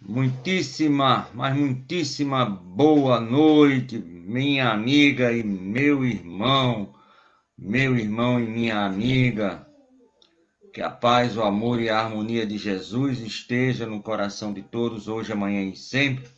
Mas muitíssima boa noite, minha amiga e meu irmão e minha amiga. Que a paz, o amor e a harmonia de Jesus esteja no coração de todos, hoje, amanhã e sempre.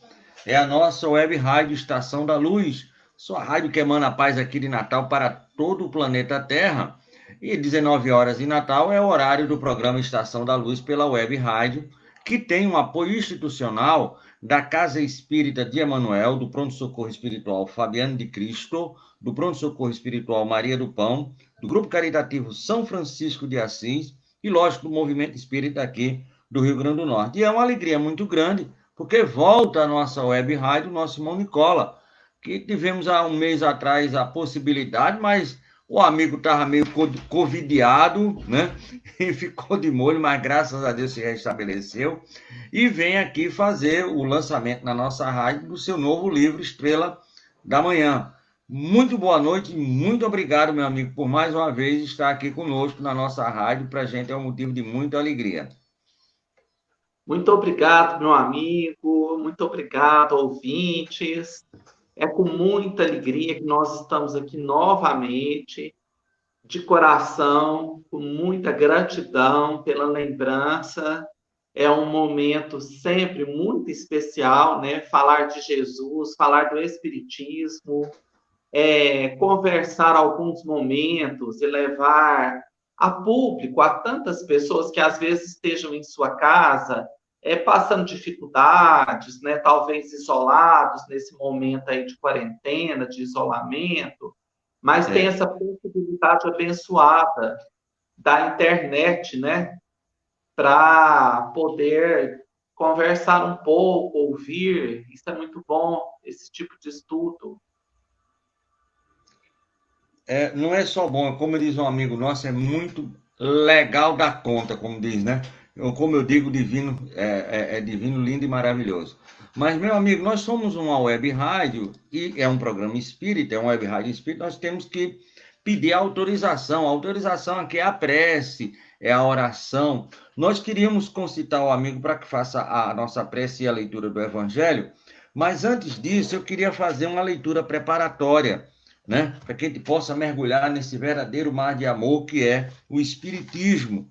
É a nossa web rádio Estação da Luz, sua rádio que emana a paz aqui de Natal para todo o planeta Terra. E 19 horas em Natal é o horário do programa Estação da Luz pela web rádio, que tem um apoio institucional da Casa Espírita de Emanuel, do Pronto Socorro Espiritual Fabiano de Cristo, do Pronto Socorro Espiritual Maria do Pão, do Grupo Caritativo São Francisco de Assis e, lógico, do Movimento Espírita aqui do Rio Grande do Norte. E é uma alegria muito grande, porque volta a nossa web rádio, nosso irmão Nicola, que tivemos há um mês atrás a possibilidade, mas o amigo estava meio covidiado, né? E ficou de molho, mas graças a Deus se restabeleceu. E vem aqui fazer o lançamento na nossa rádio do seu novo livro, Estrela da Manhã. Muito boa noite, muito obrigado, meu amigo, por mais uma vez estar aqui conosco na nossa rádio. Para a gente é um motivo de muita alegria. Muito obrigado, meu amigo. Muito obrigado, ouvintes. É com muita alegria que nós estamos aqui novamente, de coração, com muita gratidão pela lembrança. É um momento sempre muito especial, né? Falar de Jesus, falar do Espiritismo, conversar alguns momentos e levar a público a tantas pessoas que às vezes estejam em sua casa, passando dificuldades, né, talvez isolados nesse momento aí de quarentena, de isolamento, mas tem É. essa possibilidade abençoada da internet, né, para poder conversar um pouco, ouvir. Isso é muito bom, esse tipo de estudo. Não é só bom, como diz um amigo nosso, é muito legal da conta, como diz, né? Como eu digo, divino é divino, lindo e maravilhoso. Mas, meu amigo, nós somos uma web rádio e é um programa espírita, é uma web rádio espírita, nós temos que pedir autorização. A autorização aqui é a prece, é a oração. Nós queríamos concitar o amigo para que faça a nossa prece e a leitura do Evangelho, mas antes disso, eu queria fazer uma leitura preparatória, né? Para que a gente possa mergulhar nesse verdadeiro mar de amor que é o Espiritismo.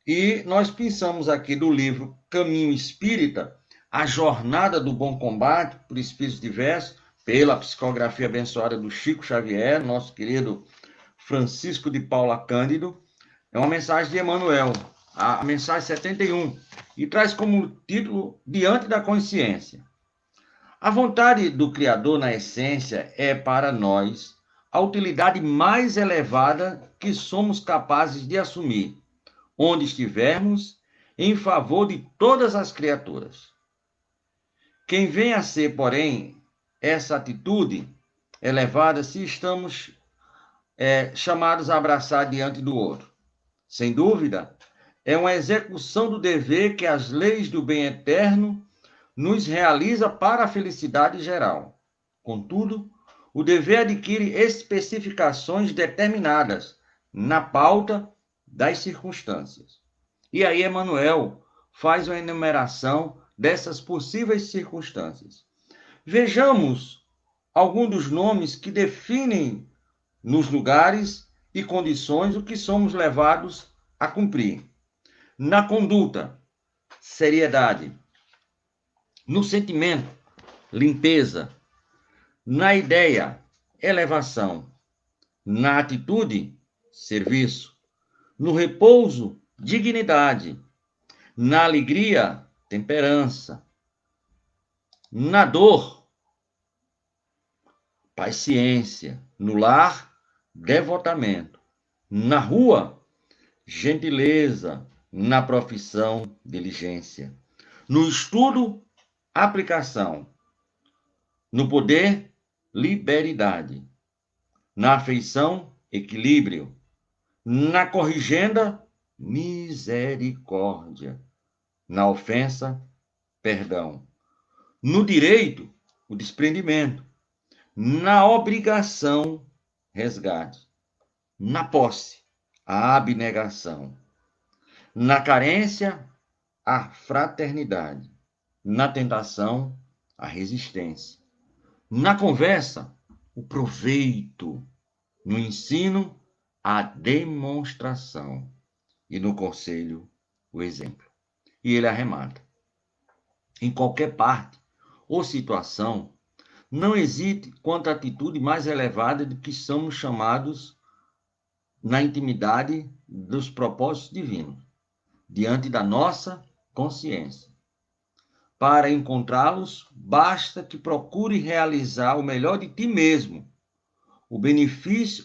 E nós pensamos aqui do livro Caminho Espírita, A Jornada do Bom Combate, por Espíritos Diversos, pela psicografia abençoada do Chico Xavier, nosso querido Francisco de Paula Cândido. É uma mensagem de Emmanuel, a mensagem 71, e traz como título Diante da Consciência. A vontade do Criador, na essência, é para nós a utilidade mais elevada que somos capazes de assumir, onde estivermos, em favor de todas as criaturas. Quem vem a ser, porém, essa atitude elevada se estamos chamados a abraçar diante do outro? Sem dúvida, é uma execução do dever que as leis do bem eterno nos realiza para a felicidade geral. Contudo, o dever adquire especificações determinadas na pauta das circunstâncias. E aí Emmanuel faz uma enumeração dessas possíveis circunstâncias. Vejamos alguns dos nomes que definem nos lugares e condições o que somos levados a cumprir. Na conduta, seriedade. No sentimento, limpeza. Na ideia, elevação. Na atitude, serviço. No repouso, dignidade. Na alegria, temperança. Na dor, paciência. No lar, devotamento. Na rua, gentileza. Na profissão, diligência. No estudo, aplicação. No poder, liberalidade. Na afeição, equilíbrio. Na corrigenda, misericórdia. Na ofensa, perdão. No direito, o desprendimento. Na obrigação, resgate. Na posse, a abnegação. Na carência, a fraternidade. Na tentação, a resistência. Na conversa, o proveito. No ensino, a demonstração. E no conselho, o exemplo. E ele arremata. Em qualquer parte ou situação, não hesite quanto à atitude mais elevada de que somos chamados na intimidade dos propósitos divinos, diante da nossa consciência. Para encontrá-los, basta que procure realizar o melhor de ti mesmo,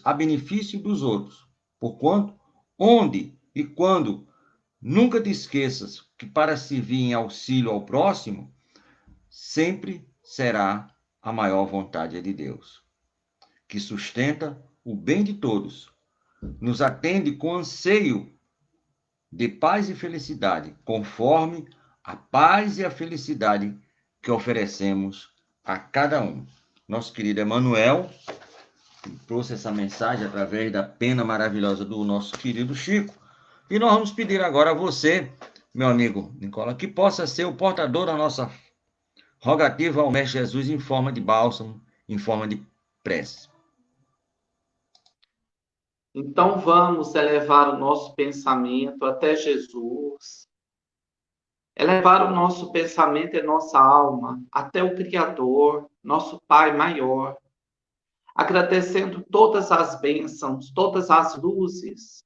a benefício dos outros. Porquanto, onde e quando, nunca te esqueças que para servir em auxílio ao próximo, sempre será a maior vontade de Deus, que sustenta o bem de todos, nos atende com anseio de paz e felicidade, conforme a paz e a felicidade que oferecemos a cada um. Nosso querido Emmanuel trouxe essa mensagem através da pena maravilhosa do nosso querido Chico. E nós vamos pedir agora a você, meu amigo Nicola, que possa ser o portador da nossa rogativa ao Mestre Jesus em forma de bálsamo, em forma de prece. Então vamos elevar o nosso pensamento até Jesus, elevar o nosso pensamento e nossa alma até o Criador, nosso Pai maior, agradecendo todas as bênçãos, todas as luzes,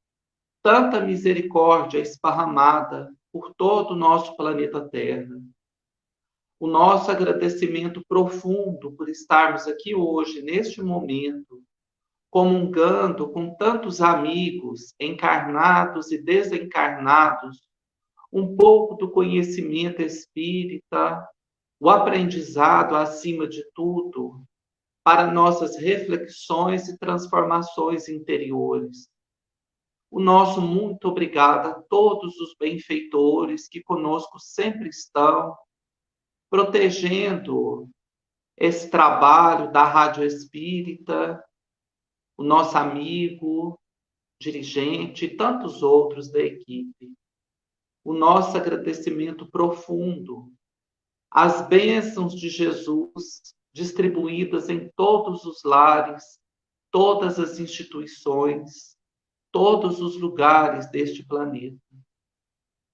tanta misericórdia esparramada por todo o nosso planeta Terra. O nosso agradecimento profundo por estarmos aqui hoje, neste momento, comungando com tantos amigos encarnados e desencarnados, um pouco do conhecimento espírita, o aprendizado acima de tudo, para nossas reflexões e transformações interiores. O nosso muito obrigado a todos os benfeitores que conosco sempre estão, protegendo esse trabalho da Rádio Espírita, o nosso amigo, dirigente e tantos outros da equipe. O nosso agradecimento profundo às bênçãos de Jesus distribuídas em todos os lares, todas as instituições, todos os lugares deste planeta.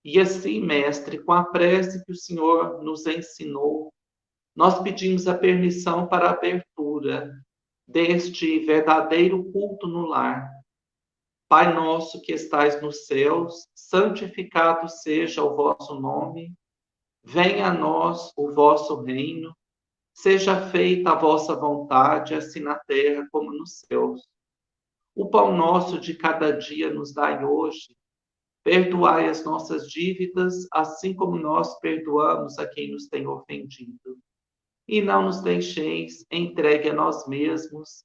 E assim, mestre, com a prece que o Senhor nos ensinou, nós pedimos a permissão para a abertura deste verdadeiro culto no lar. Pai nosso que estais nos céus, santificado seja o vosso nome, venha a nós o vosso reino, seja feita a vossa vontade, assim na terra como nos céus. O pão nosso de cada dia nos dai hoje, perdoai as nossas dívidas, assim como nós perdoamos a quem nos tem ofendido. E não nos deixeis entregue a nós mesmos,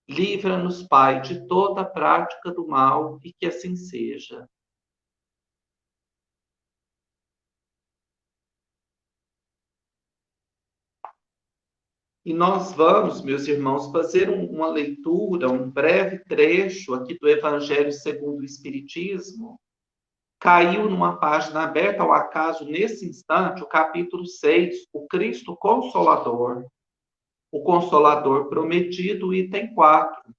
livra-nos, Pai, de toda a prática do mal, e que assim seja. E nós vamos, meus irmãos, fazer uma leitura, um breve trecho aqui do Evangelho segundo o Espiritismo. Caiu numa página aberta ao acaso, nesse instante, o capítulo 6, o Cristo Consolador. O Consolador Prometido, item 4.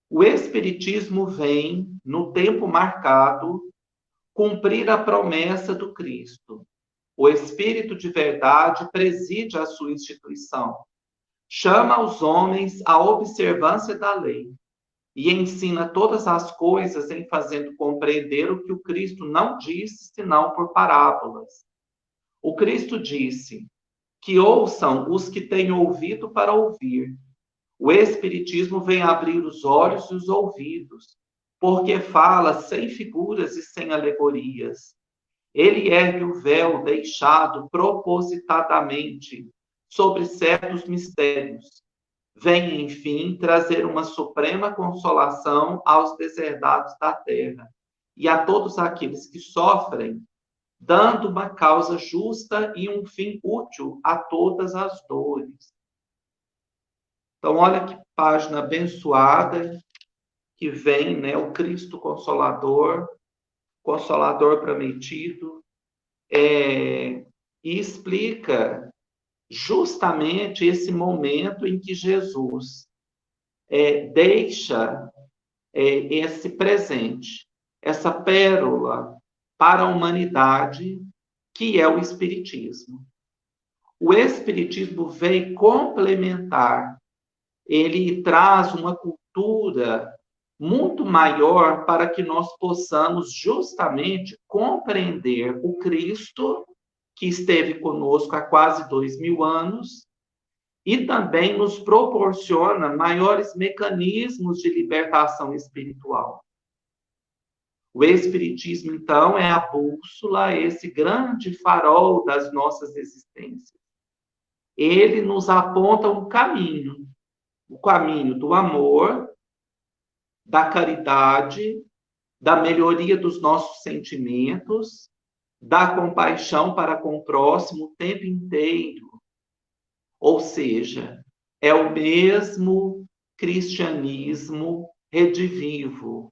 O Espiritismo vem, no tempo marcado, cumprir a promessa do Cristo. O Espírito de verdade preside a sua instituição. Chama os homens à observância da lei e ensina todas as coisas em fazendo compreender o que o Cristo não disse, senão por parábolas. O Cristo disse: que ouçam os que têm ouvido para ouvir. O Espiritismo vem abrir os olhos e os ouvidos, porque fala sem figuras e sem alegorias. Ele ergue o véu deixado propositadamente sobre certos mistérios. Vem, enfim, trazer uma suprema consolação aos deserdados da terra e a todos aqueles que sofrem, dando uma causa justa e um fim útil a todas as dores. Então, olha que página abençoada que vem, né? O Cristo Consolador, Consolador prometido, e e explica justamente esse momento em que Jesus deixa esse presente, essa pérola para a humanidade, que é o Espiritismo. O Espiritismo vem complementar, ele traz uma cultura muito maior para que nós possamos justamente compreender o Cristo, que esteve conosco há quase 2000 anos, e também nos proporciona maiores mecanismos de libertação espiritual. O Espiritismo, então, é a bússola, esse grande farol das nossas existências. Ele nos aponta um caminho, o caminho do amor, da caridade, da melhoria dos nossos sentimentos, da compaixão para com o próximo o tempo inteiro. Ou seja, é o mesmo cristianismo redivivo.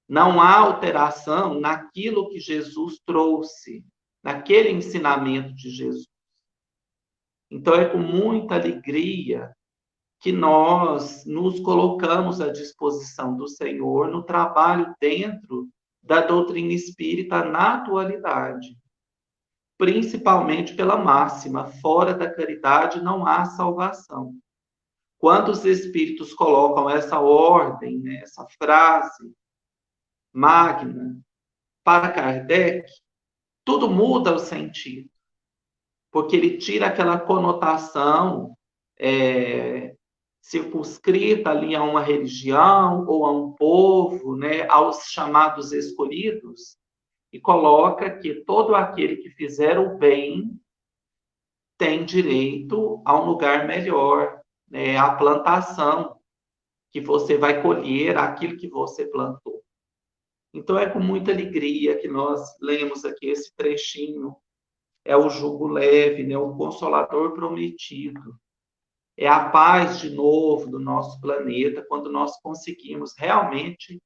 Não há alteração naquilo que Jesus trouxe, naquele ensinamento de Jesus. Então, é com muita alegria que nós nos colocamos à disposição do Senhor no trabalho dentro da doutrina espírita na atualidade. Principalmente pela máxima, fora da caridade não há salvação. Quando os espíritos colocam essa ordem, né, essa frase magna para Kardec, tudo muda o sentido, porque ele tira aquela conotação circunscrita ali a uma religião ou a um povo, né, aos chamados escolhidos, e coloca que todo aquele que fizer o bem tem direito a um lugar melhor, né, a plantação, que você vai colher aquilo que você plantou. Então, é com muita alegria que nós lemos aqui esse trechinho. É o jugo leve, né, o consolador prometido. É a paz, de novo, do nosso planeta, quando nós conseguimos realmente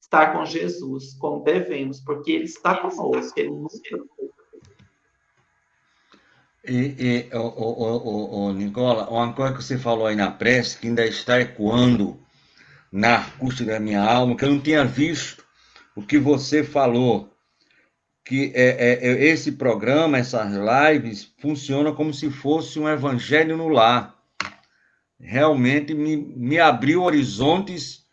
estar com Jesus, como devemos, porque Ele está conosco, Ele nunca... Nicola, uma coisa que você falou aí na prece, que ainda está ecoando na acústica da minha alma, que eu não tinha visto o que você falou, que esse programa, essas lives, funciona como se fosse um evangelho no lar. Realmente me abriu horizontes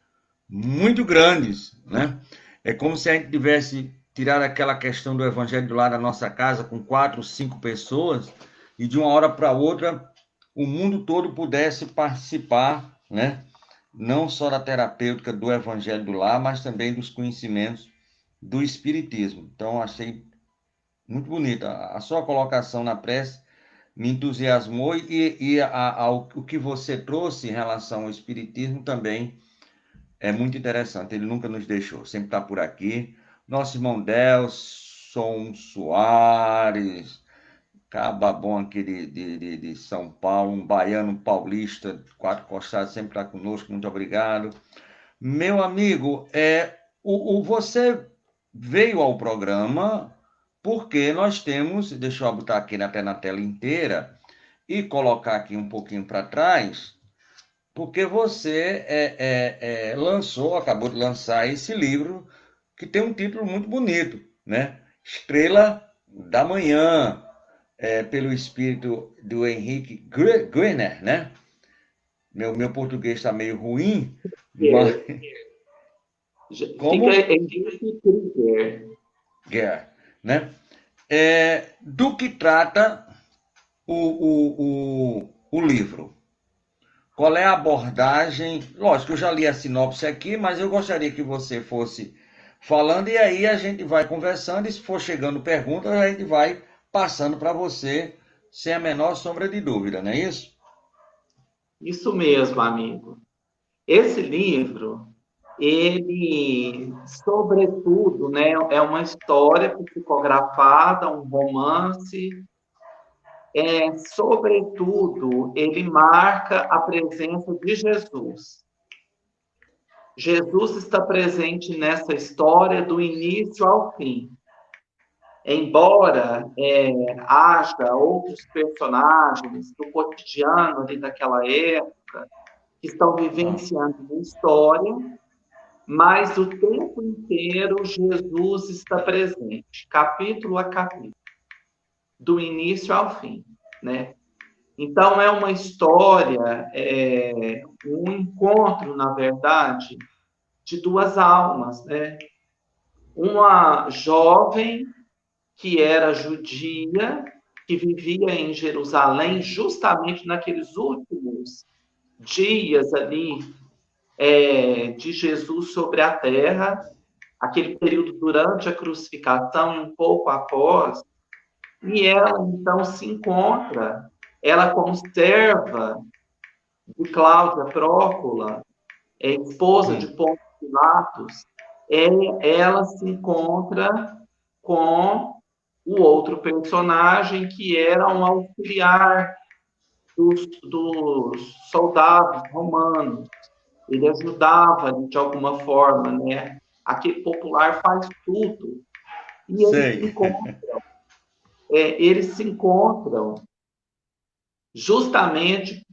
muito grandes, né? É como se a gente tivesse tirado aquela questão do evangelho do lar da nossa casa com 4, 5 pessoas e de uma hora para outra o mundo todo pudesse participar, né? Não só da terapêutica do evangelho do lar, mas também dos conhecimentos do espiritismo. Então, achei muito bonita a sua colocação na prece, me entusiasmou o que você trouxe em relação ao espiritismo também é muito interessante. Ele nunca nos deixou, sempre está por aqui. Nosso irmão Delson Soares, caba bom aqui de São Paulo, um baiano paulista, quatro costados, sempre está conosco, muito obrigado. Meu amigo, você veio ao programa porque nós temos, deixa eu botar aqui até na tela inteira e colocar aqui um pouquinho para trás, porque você acabou de lançar esse livro que tem um título muito bonito, né? Estrela da Manhã, pelo espírito do Henrique Greiner, né? Meu português está meio ruim, mas... Como? Fica Henrique Greiner, né? Do que trata o livro? Qual é a abordagem? Lógico, eu já li a sinopse aqui, mas eu gostaria que você fosse falando e aí a gente vai conversando e se for chegando perguntas, a gente vai passando para você sem a menor sombra de dúvida, não é isso? Isso mesmo, amigo. Esse livro, ele, sobretudo, né, é uma história psicografada, um romance. Sobretudo, ele marca a presença de Jesus. Jesus está presente nessa história do início ao fim. embora haja outros personagens do cotidiano ali daquela época que estão Ah, vivenciando uma história, mas o tempo inteiro Jesus está presente, capítulo a capítulo, do início ao fim, né? Então é uma história, um encontro, na verdade, de duas almas, né? Uma jovem que era judia, que vivia em Jerusalém, justamente naqueles últimos dias ali de Jesus sobre a terra, aquele período durante a crucificação e um pouco após, e ela então se encontra, ela como serva de Cláudia Prócula, esposa de sim, Pôncio Pilatos, ela se encontra com o outro personagem que era um auxiliar dos soldados romanos. Ele ajudava de alguma forma, né? Aquele popular faz tudo. E sei. eles se encontram justamente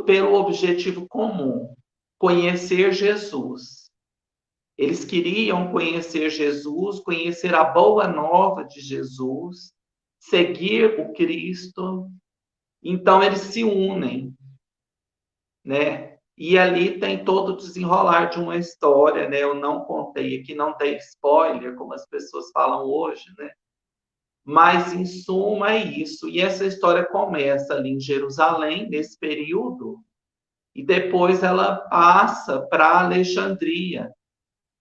pelo objetivo comum, conhecer Jesus. Eles queriam conhecer Jesus, conhecer a boa nova de Jesus, seguir o Cristo. Então eles se unem, né? E ali tem todo o desenrolar de uma história, né? Eu não contei aqui, não tem spoiler, como as pessoas falam hoje, né? Mas, em suma, é isso. E essa história começa ali em Jerusalém, nesse período, e depois ela passa para Alexandria,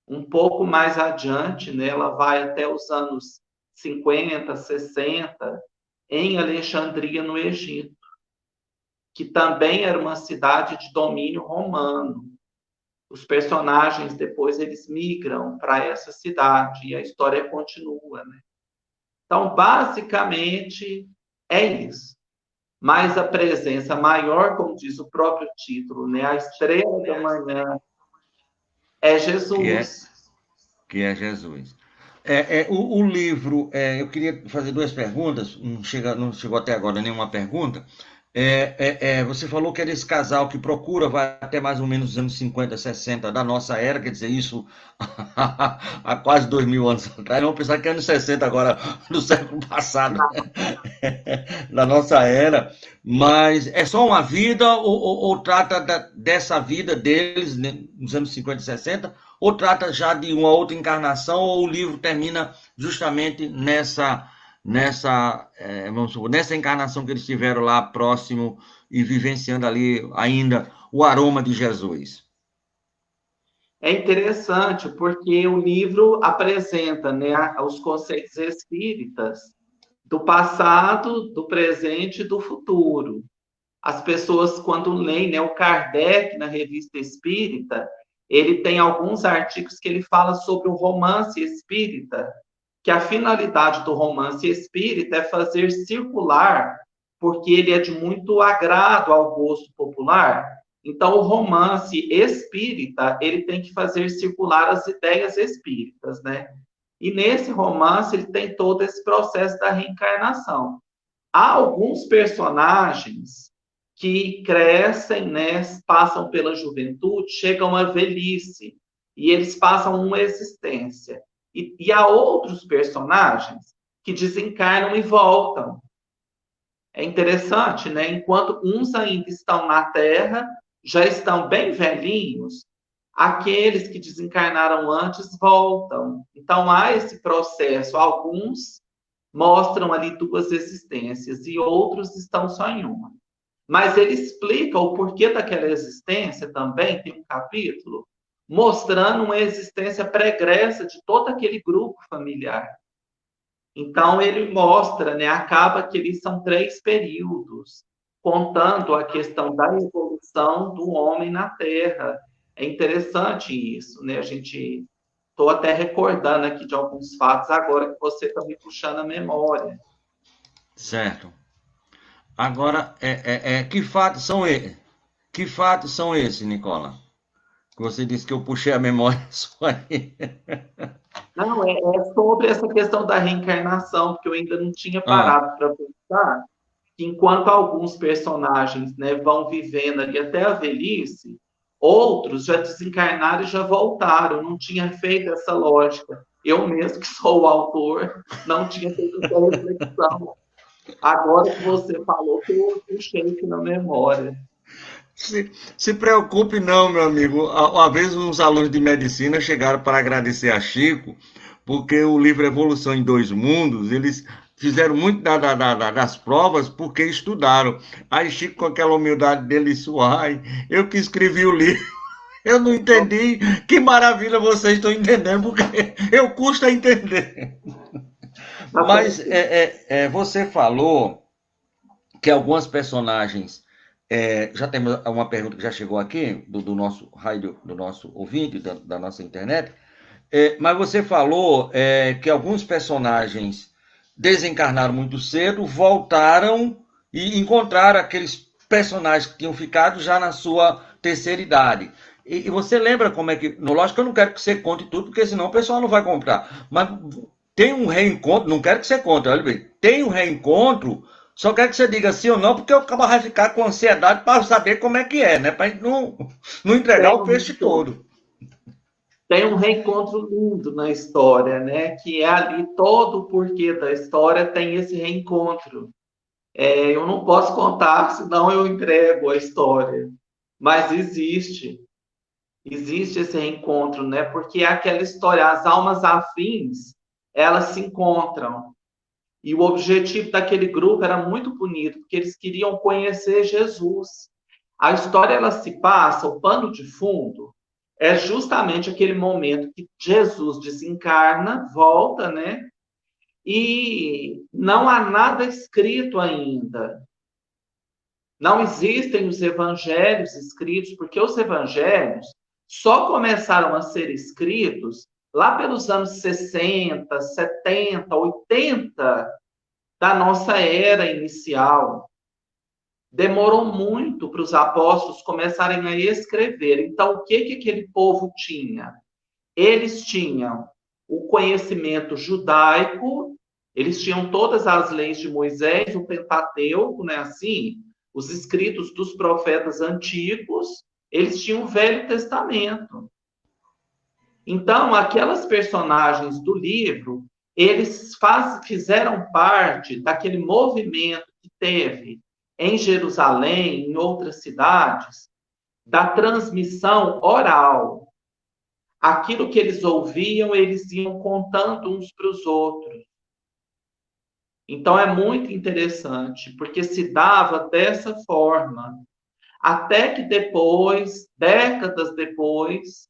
um pouco mais adiante, né? Ela vai até os anos 50, 60, em Alexandria, no Egito, que também era uma cidade de domínio romano. Os personagens depois eles migram para essa cidade e a história continua, né? Então, basicamente é isso. Mas a presença maior, como diz o próprio título, né, a estrela da manhã é Que é, Jesus. que é Jesus. O livro, eu queria fazer duas perguntas, não chegou até agora nenhuma pergunta. Você falou que é desse casal que procura, vai até mais ou menos os anos 50, 60 da nossa era, quer dizer, isso há quase 2000 anos atrás. Vamos pensar que é anos 60 agora, do século passado, da nossa era. Mas é só uma vida ou trata dessa vida deles, né, nos anos 50 e 60? Ou trata já de uma outra encarnação, ou o livro termina justamente vamos supor, nessa encarnação que eles tiveram lá próximo e vivenciando ali ainda o aroma de Jesus. É interessante porque o livro apresenta, né, os conceitos espíritas do passado, do presente e do futuro. As pessoas, quando leem, né, o Kardec, na Revista Espírita, ele tem alguns artigos que ele fala sobre o romance espírita, que a finalidade do romance espírita é fazer circular, porque ele é de muito agrado ao gosto popular. Então, o romance espírita, ele tem que fazer circular as ideias espíritas, né? E nesse romance, ele tem todo esse processo da reencarnação. Há alguns personagens que crescem, né, passam pela juventude, chegam à velhice, e eles passam uma existência. E há outros personagens que desencarnam e voltam. É interessante, né? Enquanto uns ainda estão na Terra, já estão bem velhinhos, aqueles que desencarnaram antes voltam. Então há esse processo. Alguns mostram ali duas existências e outros estão só em uma. Mas ele explica o porquê daquela existência também, tem um capítulo, mostrando uma existência pregressa de todo aquele grupo familiar. Então, ele mostra, né, acaba que eles são três períodos, contando a questão da evolução do homem na Terra. É interessante isso, né? A gente estou até recordando aqui de alguns fatos agora que você está me puxando a memória. Certo. Agora, que fatos são esses? Que fatos são esses, Nicola? Você disse que eu puxei a memória sua aí. Não, é sobre essa questão da reencarnação, porque eu ainda não tinha Ah, parado para pensar que enquanto alguns personagens, né, vão vivendo ali até a velhice, outros já desencarnaram e já voltaram. Eu não tinha feito essa lógica. Eu mesmo, que sou o autor, não tinha feito essa reflexão. Agora que você falou, que eu puxei aqui na memória. se preocupe não, meu amigo. Uma vez uns alunos de medicina chegaram para agradecer a Chico, porque o livro Evolução em Dois Mundos, eles fizeram muito das provas porque estudaram. Aí Chico, com aquela humildade dele, disse, uai, eu que escrevi o livro, eu não entendi. Que maravilha vocês estão entendendo, porque eu custa entender. Tá Mas certo. você falou que algumas personagens. Já temos uma pergunta que já chegou aqui, do nosso rádio, do nosso ouvinte, da nossa internet. Mas você falou que alguns personagens desencarnaram muito cedo, voltaram e encontraram aqueles personagens que tinham ficado já na sua terceira idade. E você lembra como é que. No, lógico que eu não quero que você conte tudo, porque senão o pessoal não vai comprar. Mas tem um reencontro, não quero que você conte, olha bem. Tem um reencontro, só quero que você diga sim ou não, porque o cara vai ficar com ansiedade para saber como é que é, né? Para não entregar Tem o um peixe reencontro, todo. tem um reencontro lindo na história, né? Que é ali todo o porquê da história tem esse reencontro. Eu não posso contar, senão eu entrego a história. Mas existe esse reencontro, né? Porque é aquela história, as almas afins, elas se encontram. E o objetivo daquele grupo era muito bonito, porque eles queriam conhecer Jesus. A história ela se passa, o pano de fundo é justamente aquele momento que Jesus desencarna, volta, né? E não há nada escrito ainda. Não existem os evangelhos escritos, porque os evangelhos só começaram a ser escritos lá pelos anos 60, 70, 80 da nossa era inicial. Demorou muito para os apóstolos começarem a escrever. Então, o que aquele povo tinha? Eles tinham o conhecimento judaico, eles tinham todas as leis de Moisés, o Pentateuco, né? Assim, os escritos dos profetas antigos, eles tinham o Velho Testamento. Então, aquelas personagens do livro, eles fizeram parte daquele movimento que teve em Jerusalém, em outras cidades, da transmissão oral. Aquilo que eles ouviam, eles iam contando uns para os outros. Então é muito interessante, porque se dava dessa forma, até que depois, décadas depois,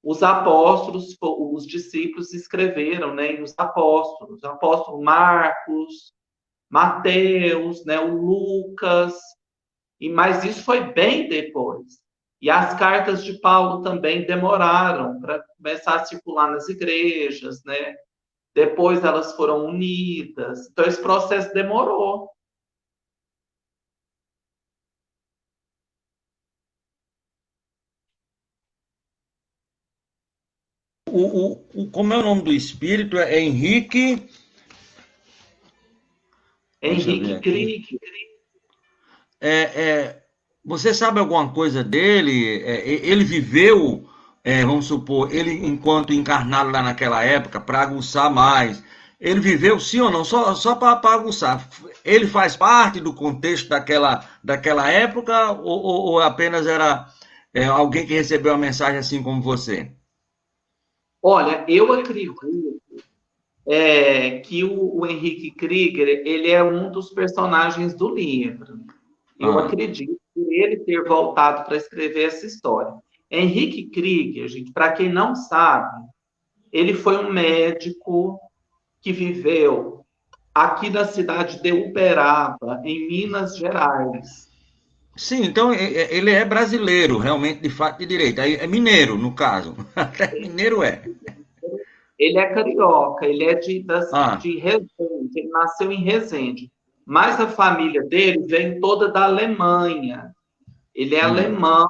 os apóstolos, os discípulos escreveram, né? E os apóstolos, o apóstolo Marcos, Mateus, né? O Lucas, mas isso foi bem depois. E as cartas de Paulo também demoraram para começar a circular nas igrejas, né? Depois elas foram unidas. Então esse processo demorou. Como é o nome do espírito? É Henrique. Deixa eu ver Henrique aqui. Krieg, É, é, você sabe alguma coisa dele? Ele viveu, vamos supor, ele enquanto encarnado lá naquela época, para aguçar mais. Ele viveu sim ou não? Só para aguçar. Ele faz parte do contexto daquela época ou apenas era alguém que recebeu a mensagem assim como você? olha, eu acredito que o Henrique Krieger ele é um dos personagens do livro. Eu Ah, acredito por ele ter voltado para escrever essa história. Henrique Krieger, gente, para quem não sabe, ele foi um médico que viveu aqui na cidade de Uberaba, em Minas Gerais. sim, então ele é brasileiro, realmente, de fato, de direito. Aí é mineiro, no caso. Até mineiro é. Ele é carioca, ele é Ah, de Resende, ele nasceu em Resende. Mas a família dele veio toda da Alemanha. Ele é hum. alemão,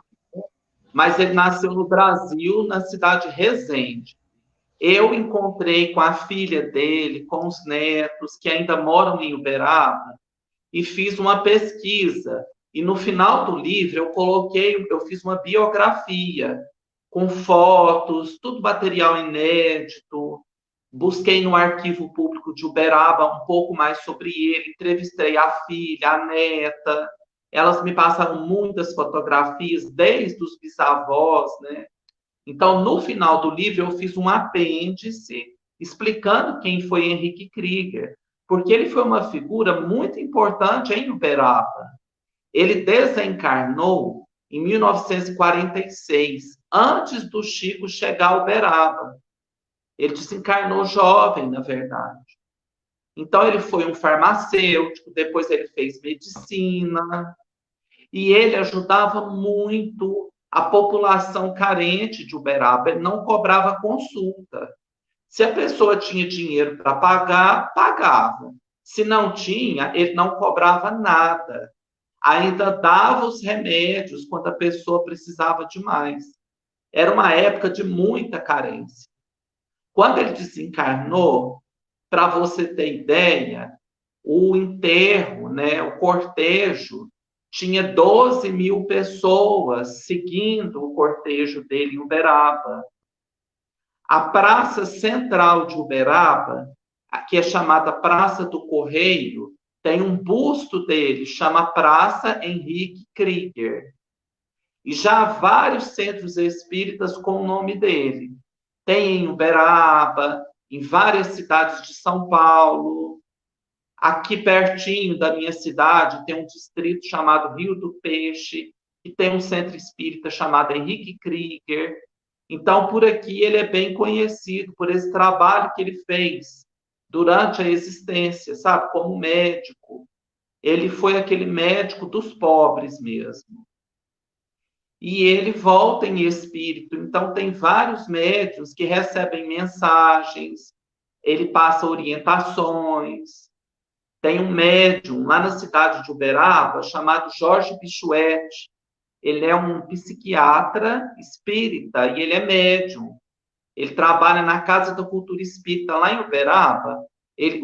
mas ele nasceu no Brasil, na cidade de Resende. eu encontrei com a filha dele, com os netos que ainda moram em Uberaba, e fiz uma pesquisa. E no final do livro eu fiz uma biografia com fotos, tudo material inédito. Busquei no arquivo público de Uberaba um pouco mais sobre ele, entrevistei a filha, a neta. Elas me passaram muitas fotografias, desde os bisavós, né? Então, no final do livro, eu fiz um apêndice explicando quem foi Henrique Krieger, porque ele foi uma figura muito importante em Uberaba. Ele desencarnou em 1946, antes do Chico chegar a Uberaba. Ele desencarnou jovem, na verdade. Então, ele foi um farmacêutico, depois ele fez medicina, e ele ajudava muito a população carente de Uberaba. Ele não cobrava consulta. Se a pessoa tinha dinheiro para pagar, pagava. Se não tinha, ele não cobrava nada. Ainda dava os remédios quando a pessoa precisava de mais. Era uma época de muita carência. Quando ele desencarnou, para você ter ideia, o enterro, né, o cortejo, tinha 12 mil pessoas seguindo o cortejo dele em Uberaba. A praça central de Uberaba, que é chamada Praça do Correio, tem um busto dele, chama Praça Henrique Krieger. E já há vários centros espíritas com o nome dele. Tem em Uberaba, em várias cidades de São Paulo. Aqui pertinho da minha cidade tem um distrito chamado Rio do Peixe, que tem um centro espírita chamado Henrique Krieger. Então, por aqui ele é bem conhecido por esse trabalho que ele fez durante a existência, sabe? Como médico. Ele foi aquele médico dos pobres mesmo. E ele volta em espírito. Então, tem vários médiuns que recebem mensagens, ele passa orientações. Tem um médium lá na cidade de Uberaba chamado Jorge Pichuete. Ele é um psiquiatra espírita e ele é médium. Ele trabalha na Casa da Cultura Espírita lá em Uberaba.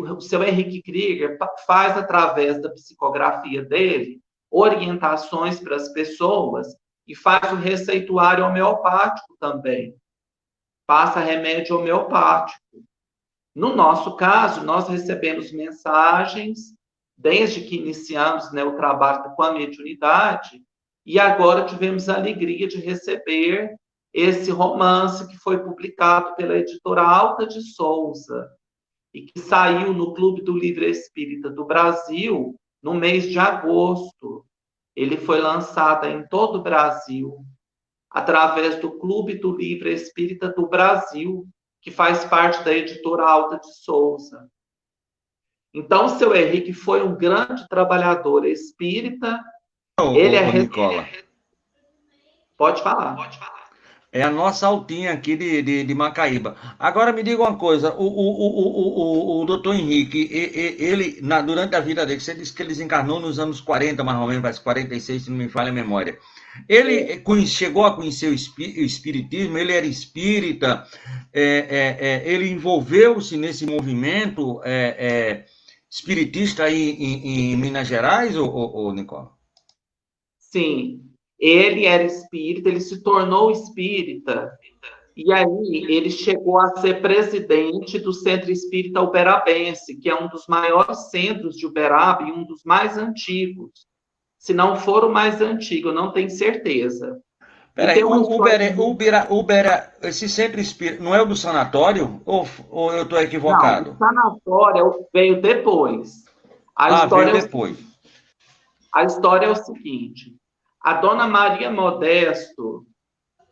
O seu Henrique Krieger faz, através da psicografia dele, orientações para as pessoas e faz o receituário homeopático também. Passa remédio homeopático. No nosso caso, nós recebemos mensagens desde que iniciamos, né, o trabalho com a mediunidade, e agora tivemos a alegria de receber esse romance que foi publicado pela editora Alta de Souza e que saiu no Clube do Livro Espírita do Brasil no mês de agosto. Ele foi lançado em todo o Brasil através do Clube do Livro Espírita do Brasil, que faz parte da editora Alta de Souza. Então, o seu Henrique foi um grande trabalhador espírita. Ele é... Nicola. Pode falar. É a nossa altinha aqui de Macaíba. Agora me diga uma coisa, o doutor Henrique, ele, durante a vida dele, você disse que ele desencarnou nos anos 40, mais ou menos, parece 46, se não me falha a memória. Ele chegou a conhecer o espiritismo, ele era espírita, ele envolveu-se nesse movimento espiritista aí em Minas Gerais, ou Nicola? Sim, ele era espírita, ele se tornou espírita, e aí ele chegou a ser presidente do Centro Espírita Uberabense, que é um dos maiores centros de Uberaba e um dos mais antigos. Se não for o mais antigo, eu não tenho certeza. Peraí, esse centro espírita não é o do sanatório? Ou eu estou equivocado? Não, o sanatório veio depois. Veio depois. A história é o seguinte: a dona Maria Modesto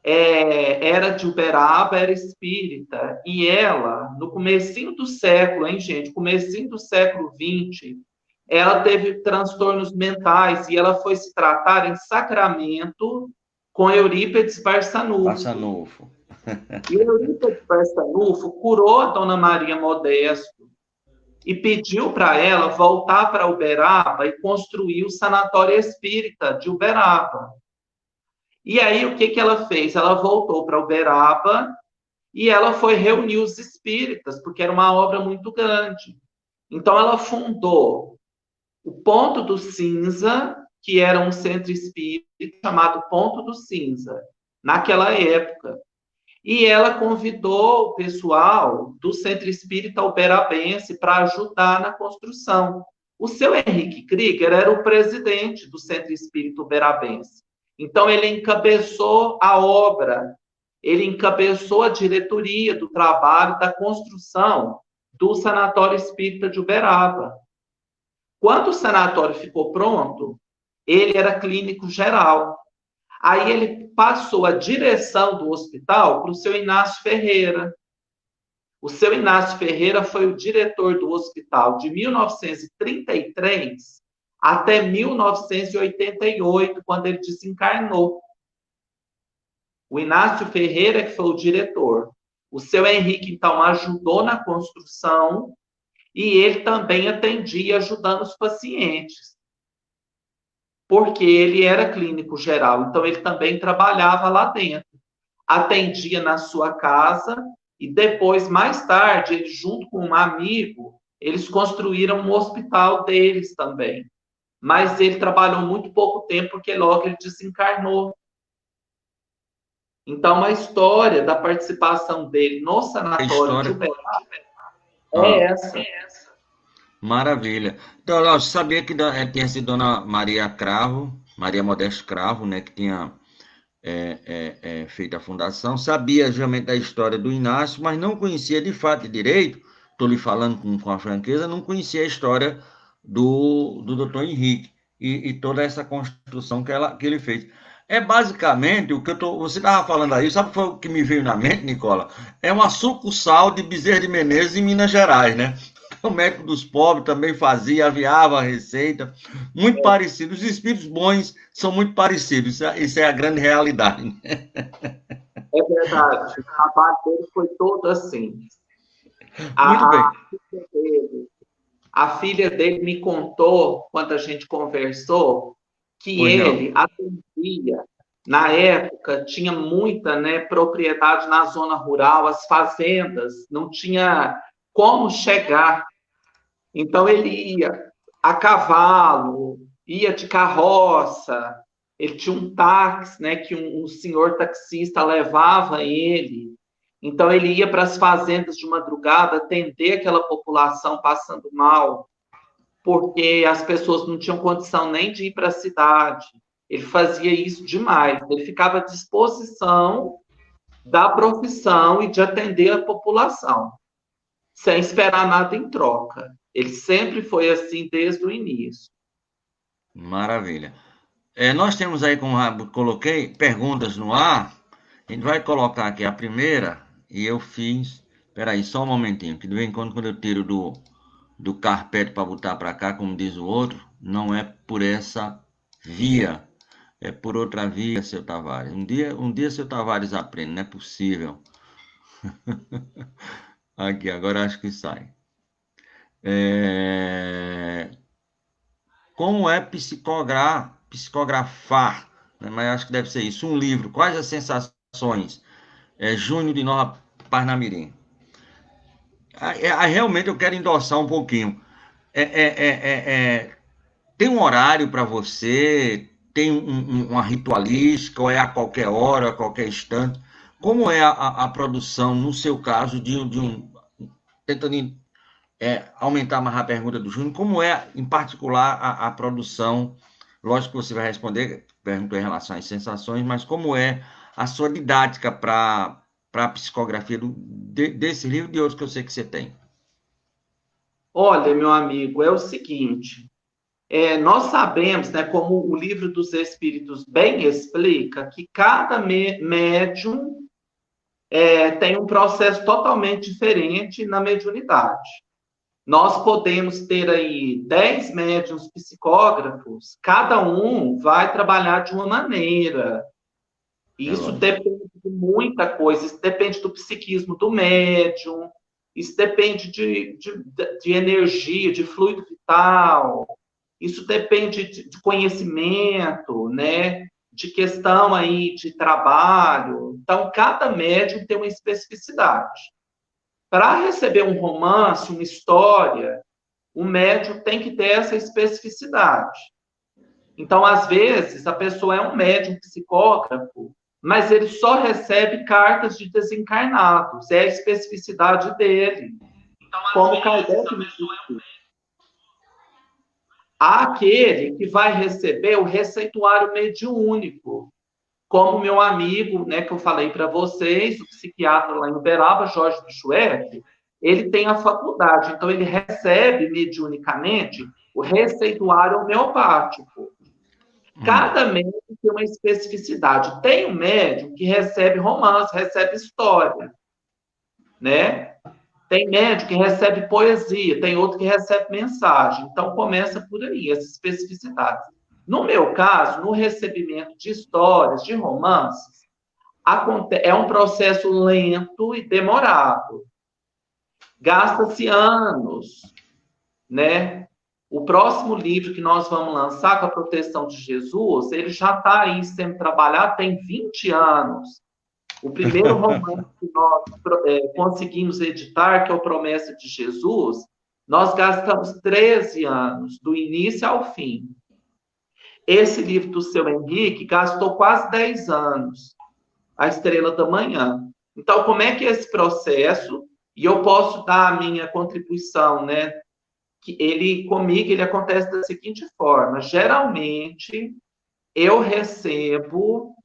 era de Uberaba, era espírita, e ela, no comecinho do século, comecinho do século XX, ela teve transtornos mentais e ela foi se tratar em Sacramento com Eurípides Barçanufo. E Eurípides Barçanufo curou a dona Maria Modesto e pediu para ela voltar para Uberaba e construir o Sanatório Espírita de Uberaba. E aí, o que ela fez? Ela voltou para Uberaba e ela foi reunir os espíritas, porque era uma obra muito grande. Então, ela fundou o Ponto do Cinza, que era um centro espírita chamado Ponto do Cinza, naquela época. E ela convidou o pessoal do Centro Espírita Uberabense para ajudar na construção. O seu Henrique Krieger era o presidente do Centro Espírita Uberabense. Então, ele encabeçou a obra, ele encabeçou a diretoria do trabalho da construção do Sanatório Espírita de Uberaba. Quando o sanatório ficou pronto, ele era clínico geral. Aí ele passou a direção do hospital para o seu Inácio Ferreira. O seu Inácio Ferreira foi o diretor do hospital de 1933 até 1988, quando ele desencarnou. O Inácio Ferreira que foi o diretor. O seu Henrique, então, ajudou na construção e ele também atendia ajudando os pacientes, porque ele era clínico geral, então ele também trabalhava lá dentro, atendia na sua casa e depois, mais tarde, ele, junto com um amigo, eles construíram um hospital deles também. Mas ele trabalhou muito pouco tempo, porque logo ele desencarnou. Então, a história da participação dele no A sanatório de história. Uberaba Ah, é essa. maravilha. Então, eu sabia que tinha sido Dona Maria Cravo, Maria Modesta Cravo, né, que tinha feito a fundação. Sabia realmente da história do Inácio, mas não conhecia de fato e direito, estou lhe falando com a franqueza, não conhecia a história do Dr. Henrique e toda essa construção que ele fez. É basicamente o que você estava falando aí, sabe o que foi o que me veio na mente, Nicola? É uma sucursal de Bezerra de Menezes em Minas Gerais, né? O médico dos pobres também fazia, aviava a receita, muito parecido. Os espíritos bons são muito parecidos, isso é a grande realidade. É verdade. O trabalho dele foi todo assim. Muito A, bem. a, filha dele, a filha dele me contou, quando a gente conversou, que Pois não. ele atendia, na época, tinha muita, né, propriedade na zona rural, as fazendas, não tinha como chegar. Então, ele ia a cavalo, ia de carroça, ele tinha um táxi, né, que um senhor taxista levava ele. Então, ele ia para as fazendas de madrugada atender aquela população passando mal, porque as pessoas não tinham condição nem de ir para a cidade. Ele fazia isso demais. Ele ficava à disposição da profissão e de atender a população, sem esperar nada em troca. Ele sempre foi assim desde o início. Maravilha. Nós temos aí, como eu coloquei, perguntas no ar. A gente vai colocar aqui a primeira e eu fiz. Espera aí, só um momentinho, que de vez em quando eu tiro do carpete para botar para cá, como diz o outro, não é por essa via, é por outra via, seu Tavares. Um dia seu Tavares aprende, não é possível. Aqui, agora acho que sai. É, Como é psicografar, né? Mas acho que deve ser isso, um livro. Quais as sensações? Júnior de Nova Parnamirim. Realmente eu quero endossar um pouquinho. É, é, é, é, Tem um horário para você? Tem uma ritualística? Ou é a qualquer hora, a qualquer instante? Como é a produção, no seu caso, de um. Tentando aumentar mais a pergunta do Júnior, como é, em particular, a produção? Lógico que você vai responder, perguntou em relação às sensações, mas como é a sua didática para a psicografia desse livro e de outros que eu sei que você tem? Olha, meu amigo, é o seguinte: nós sabemos, né, como o livro dos Espíritos bem explica, que cada médium tem um processo totalmente diferente na mediunidade. Nós podemos ter aí 10 médiuns psicógrafos, cada um vai trabalhar de uma maneira. É Isso lógico. depende de muita coisa, isso depende do psiquismo do médium, isso depende de energia, de fluido vital, isso depende de conhecimento, né? de questão aí de trabalho. Então, cada médium tem uma especificidade. Para receber um romance, uma história, o médium tem que ter essa especificidade. Então, às vezes, a pessoa é um médium psicógrafo, mas ele só recebe cartas de desencarnados, é a especificidade dele. Como Kardec me disse, há aquele que vai receber o receituário mediúnico, como meu amigo, né, que eu falei para vocês, o psiquiatra lá em Uberaba, Jorge Buchuete, ele tem a faculdade, então ele recebe mediunicamente o receituário homeopático. Cada médium tem uma especificidade. Tem um médium que recebe romance, recebe história, né? Tem médium que recebe poesia, tem outro que recebe mensagem. Então, começa por aí, essas especificidades. No meu caso, no recebimento de histórias, de romances, é um processo lento e demorado. Gasta-se anos, né? O próximo livro que nós vamos lançar, com a proteção de Jesus, ele já está aí sendo trabalhado tem 20 anos. O primeiro romance que nós conseguimos editar, que é o Promessa de Jesus, nós gastamos 13 anos, do início ao fim. Esse livro do seu Henrique gastou quase 10 anos, A Estrela da Manhã. Então, como é que é esse processo? E eu posso dar a minha contribuição, né? Que comigo, ele acontece da seguinte forma. Geralmente, eu recebo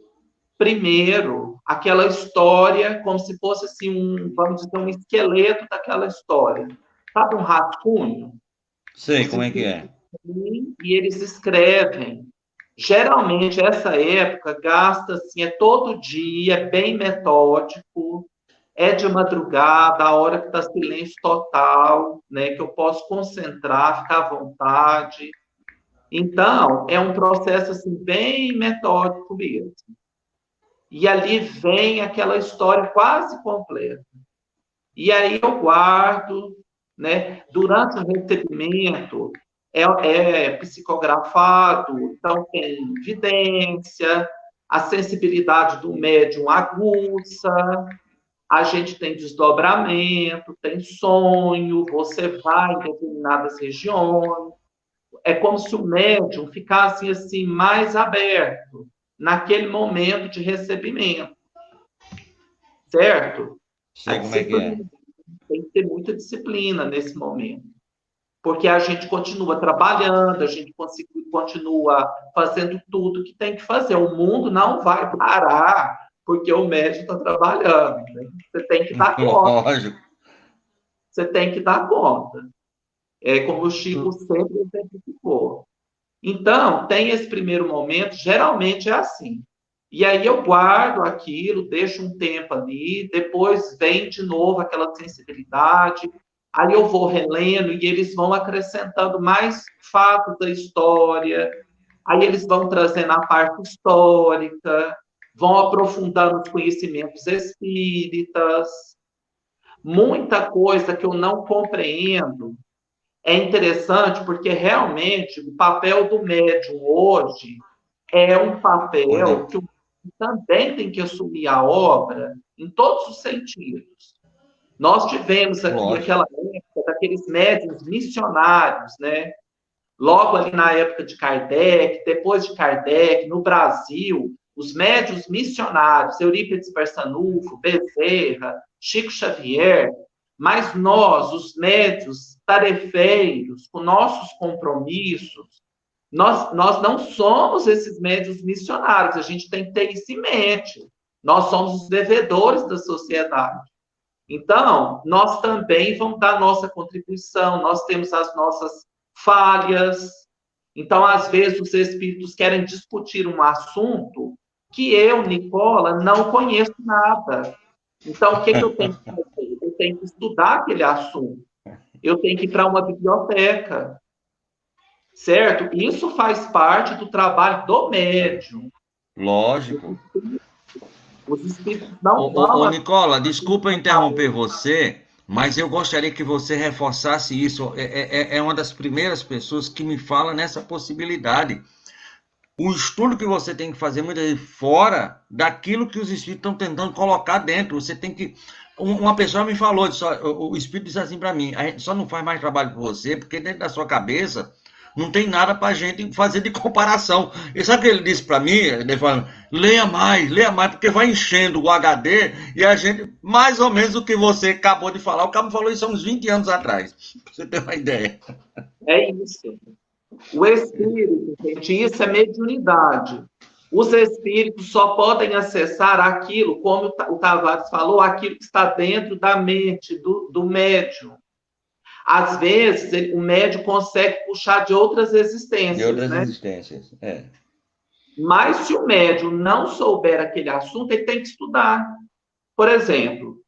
primeiro aquela história como se fosse assim vamos dizer, um esqueleto daquela história. Sabe um rascunho? Sei como é que é. E eles escrevem. Geralmente, essa época gasta assim, é todo dia, é bem metódico, é de madrugada, a hora que está silêncio total, né, que eu posso concentrar, ficar à vontade. Então, é um processo assim, bem metódico mesmo. E ali vem aquela história quase completa. E aí eu guardo, né? Durante o recebimento, é psicografado, então tem vidência, a sensibilidade do médium aguça, a gente tem desdobramento, tem sonho, você vai em determinadas regiões. É como se o médium ficasse assim mais aberto naquele momento de recebimento, certo? A Sei como é que é. disciplina, tem que ter muita disciplina nesse momento, porque a gente continua trabalhando, a gente continua fazendo tudo que tem que fazer. O mundo não vai parar porque o médico está trabalhando. Né? Você tem que dar conta. Lógico. Você tem que dar conta. É como o Chico sempre exemplificou. Então, tem esse primeiro momento, geralmente é assim. E aí eu guardo aquilo, deixo um tempo ali, depois vem de novo aquela sensibilidade, aí eu vou relendo e eles vão acrescentando mais fatos da história, aí eles vão trazendo a parte histórica, vão aprofundando os conhecimentos espíritas, muita coisa que eu não compreendo. É interessante porque realmente o papel do médium hoje é um papel que o médium também tem que assumir a obra em todos os sentidos. Nós tivemos aqui Lógico. aquela época daqueles médiuns missionários, né? Logo ali na época de Kardec, depois de Kardec, no Brasil, os médiuns missionários, Eurípides Barçanufo, Bezerra, Chico Xavier, mas nós, os médiuns tarefeiros, com nossos compromissos, nós não somos esses médiuns missionários, a gente tem que ter isso em mente. Nós somos os devedores da sociedade. Então, nós também vamos dar nossa contribuição, nós temos as nossas falhas. Então, às vezes, os espíritos querem discutir um assunto que eu, Nicola, não conheço nada. Então, o que eu tenho que fazer? Eu tenho que estudar aquele assunto. Eu tenho que ir para uma biblioteca. Certo? Isso faz parte do trabalho do médium. Lógico. Os espíritos não vão... Ô, Nicola, desculpa interromper você, mas eu gostaria que você reforçasse isso. É uma das primeiras pessoas que me fala nessa possibilidade. o estudo que você tem que fazer muitas vezes fora daquilo que os espíritos estão tentando colocar dentro. Você tem que. Uma pessoa me falou, o espírito disse assim para mim: a gente só não faz mais trabalho por você porque dentro da sua cabeça não tem nada para a gente fazer de comparação. E sabe o que ele disse para mim? Ele falou: leia mais, porque vai enchendo o HD e a gente, mais ou menos o que você acabou de falar, o cabo falou isso há uns 20 anos atrás, pra você ter uma ideia. É isso. O espírito, gente, isso é mediunidade. Os espíritos só podem acessar aquilo, como o Tavares falou, aquilo que está dentro da mente do médium. Às vezes, o médium consegue puxar de outras De existências, outras né? existências. É. Mas se o médium não souber aquele assunto, ele tem que estudar. Por exemplo,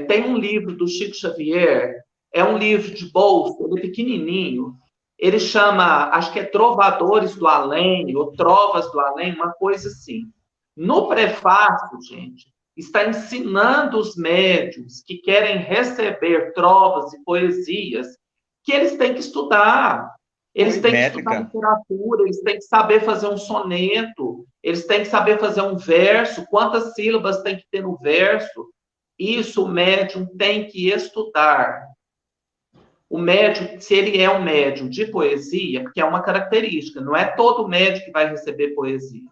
tem um livro do Chico Xavier, é um livro de bolso, ele é pequenininho, ele chama, acho que é Trovadores do Além, ou Trovas do Além, uma coisa assim. No prefácio, gente, está ensinando os médiuns que querem receber trovas e poesias que eles têm que estudar. Eles têm que estudar Métrica. literatura, eles têm que saber fazer um soneto, eles têm que saber fazer um verso, quantas sílabas tem que ter no verso. Isso o médium tem que estudar. O médium, se ele é um médium de poesia, porque é uma característica, não é todo médium que vai receber poesia.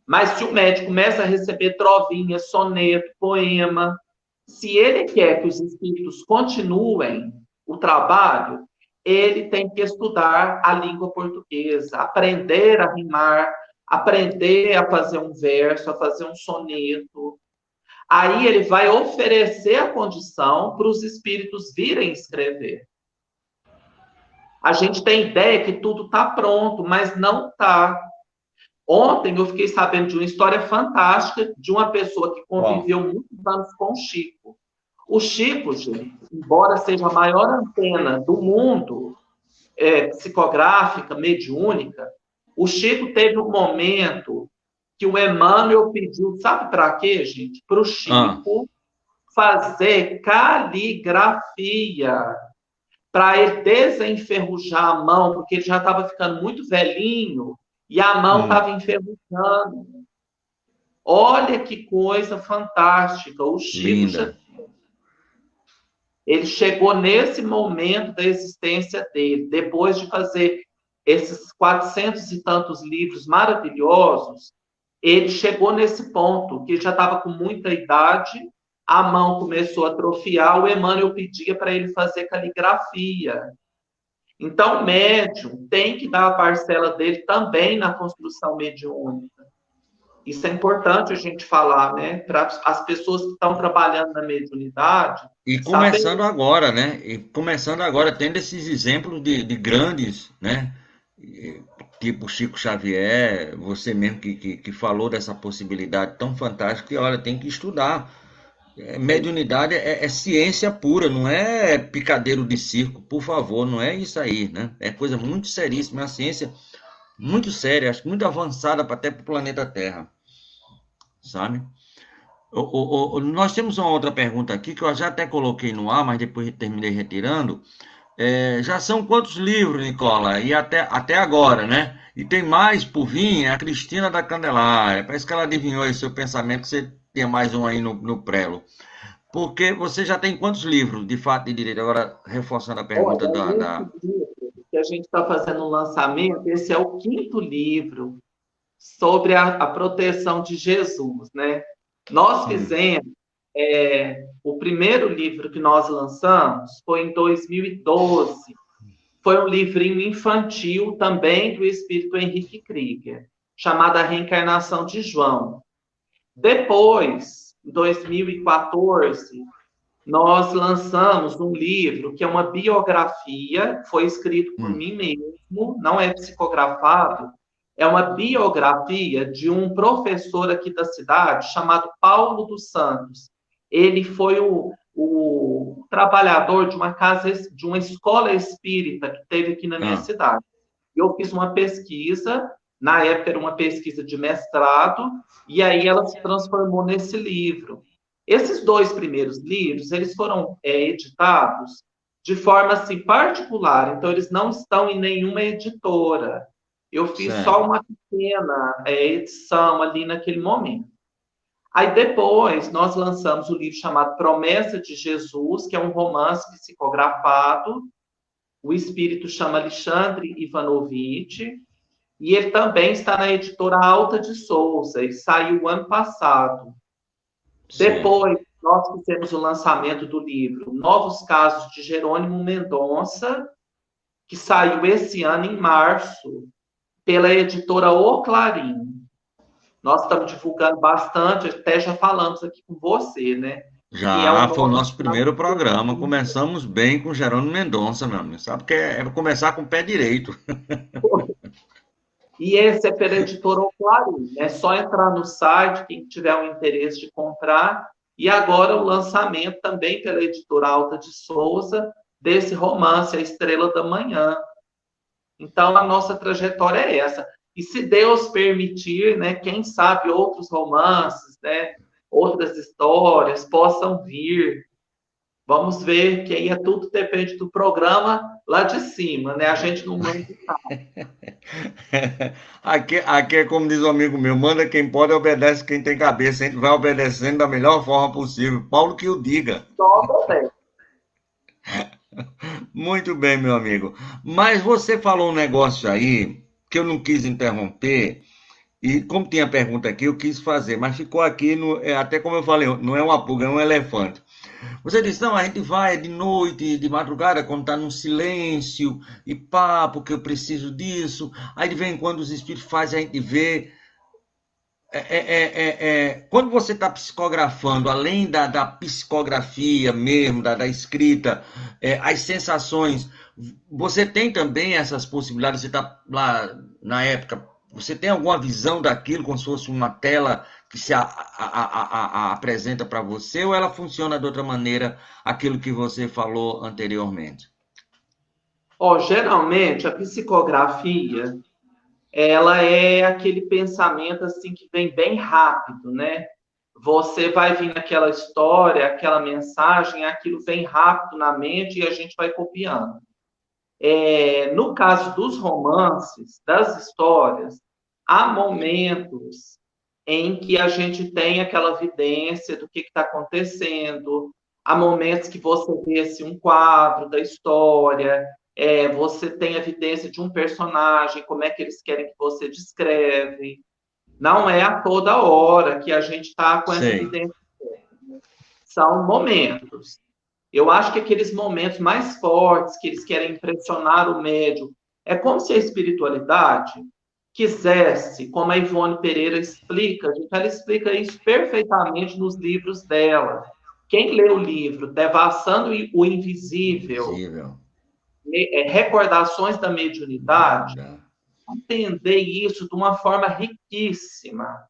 Mas se o médium começa a receber trovinha, soneto, poema, se ele quer que os espíritos continuem o trabalho, ele tem que estudar a língua portuguesa, aprender a rimar, aprender a fazer um verso, a fazer um soneto. Aí ele vai oferecer a condição para os espíritos virem escrever. A gente tem ideia que tudo está pronto, mas não está. Ontem eu fiquei sabendo de uma história fantástica de uma pessoa que Bom, conviveu muitos anos com o Chico. O Chico, gente, embora seja a maior antena do mundo, psicográfica, mediúnica, o Chico teve um momento que o Emmanuel pediu, sabe para quê, gente? Para o ah, Chico fazer caligrafia, para ele desenferrujar a mão, porque ele já estava ficando muito velhinho e a mão estava enferrujando. Olha que coisa fantástica. O Chico linda. ele chegou nesse momento da existência dele, depois de fazer esses 400 e tantos livros maravilhosos, ele chegou nesse ponto, que já estava com muita idade, a mão começou a atrofiar, o Emmanuel pedia para ele fazer caligrafia. Então, o médium tem que dar a parcela dele também na construção mediúnica. Isso é importante a gente falar, né? Para as pessoas que estão trabalhando na mediunidade E saber. começando agora, né? E começando agora, tendo esses exemplos de grandes, né? Tipo Chico Xavier, você mesmo que falou dessa possibilidade tão fantástica, que olha, tem que estudar. Mediunidade é ciência pura, não é picadeiro de circo, por favor, não é isso aí, né? É coisa muito seríssima, é uma ciência muito séria, acho que muito avançada até para o planeta Terra, sabe? Nós temos uma outra pergunta aqui que eu já até coloquei no ar, mas depois terminei retirando. Já são quantos livros, Nicola? E até agora, né? E tem mais por vir, é a Cristina da Candelária. Parece que ela adivinhou esse seu pensamento, que você tinha mais um aí no prelo. Porque você já tem quantos livros, de fato e direito? Agora, reforçando a pergunta Olha, da. esse livro que a gente está fazendo um lançamento, esse é o quinto livro sobre a proteção de Jesus, né? Nós Hum, fizemos, o primeiro livro que nós lançamos foi em 2012. Foi um livrinho infantil também do espírito Henrique Krieger, chamado A Reencarnação de João. Depois, em 2014, nós lançamos um livro que é uma biografia, foi escrito por hum, mim mesmo, não é psicografado, é uma biografia de um professor aqui da cidade chamado Paulo dos Santos. Ele foi o trabalhador de uma casa, de uma escola espírita que teve aqui na minha ah, cidade. Eu fiz uma pesquisa, na época era uma pesquisa de mestrado, e aí ela se transformou nesse livro. Esses dois primeiros livros, eles foram editados de forma assim, particular, então eles não estão em nenhuma editora. Eu fiz só Certo. uma pequena edição ali naquele momento. Aí depois nós lançamos o livro chamado Promessa de Jesus, que é um romance psicografado. O espírito chama Alexandre Ivanovitch, e ele também está na editora Alta de Souza, e saiu ano passado. Sim. Depois, nós fizemos o lançamento do livro Novos Casos de Jerônimo Mendonça, que saiu esse ano, em março, pela editora O Clarim. Nós estamos divulgando bastante, até já falamos aqui com você, né? Que é o Já foi o nome nosso primeiro programa. Começamos bem com Jerônimo Mendonça, meu amigo. Sabe que é começar com o pé direito. e esse é pela editora O Clarim. É só entrar no site, quem tiver o interesse de comprar. E agora o lançamento também pela editora Alta de Souza, desse romance, A Estrela da Manhã. Então, a nossa trajetória é essa. E se Deus permitir, né, quem sabe outros romances, né, outras histórias possam vir. Vamos ver que aí tudo depende do programa lá de cima, né? A gente não manda. Aqui é como diz um amigo meu: manda quem pode, obedece quem tem cabeça. A gente vai obedecendo da melhor forma possível. Paulo que o diga. Só também. Muito bem, meu amigo. Mas você falou um negócio aí que eu não quis interromper. E como tinha pergunta aqui, eu quis fazer, mas ficou aqui, até como eu falei, não é uma pulga, é um elefante. Você disse, não, a gente vai de noite, de madrugada, quando está num silêncio, e pá, porque eu preciso disso. Aí de vez em quando os espíritos fazem a gente ver. Quando você está psicografando, além da psicografia mesmo, da escrita, as sensações, você tem também essas possibilidades? Você está lá na época, você tem alguma visão daquilo, como se fosse uma tela que se apresenta para você, ou ela funciona de outra maneira, aquilo que você falou anteriormente? Ó, geralmente, a psicografia, ela é aquele pensamento assim que vem bem rápido, né? Você vai vir naquela história, aquela mensagem, aquilo vem rápido na mente e a gente vai copiando. No caso dos romances, das histórias, há momentos em que a gente tem aquela evidência do que está acontecendo, há momentos que você vê assim, um quadro da história, você tem evidência de um personagem, como é que eles querem que você descreve. Não é a toda hora que a gente está com essa Sei. evidência. São momentos. Eu acho que aqueles momentos mais fortes que eles querem impressionar o médium, é como se a espiritualidade quisesse, como a Ivone Pereira explica, ela explica isso perfeitamente nos livros dela. Quem lê o livro Devassando o Invisível, Invisível. Recordações da Mediunidade, Dá. entender isso de uma forma riquíssima,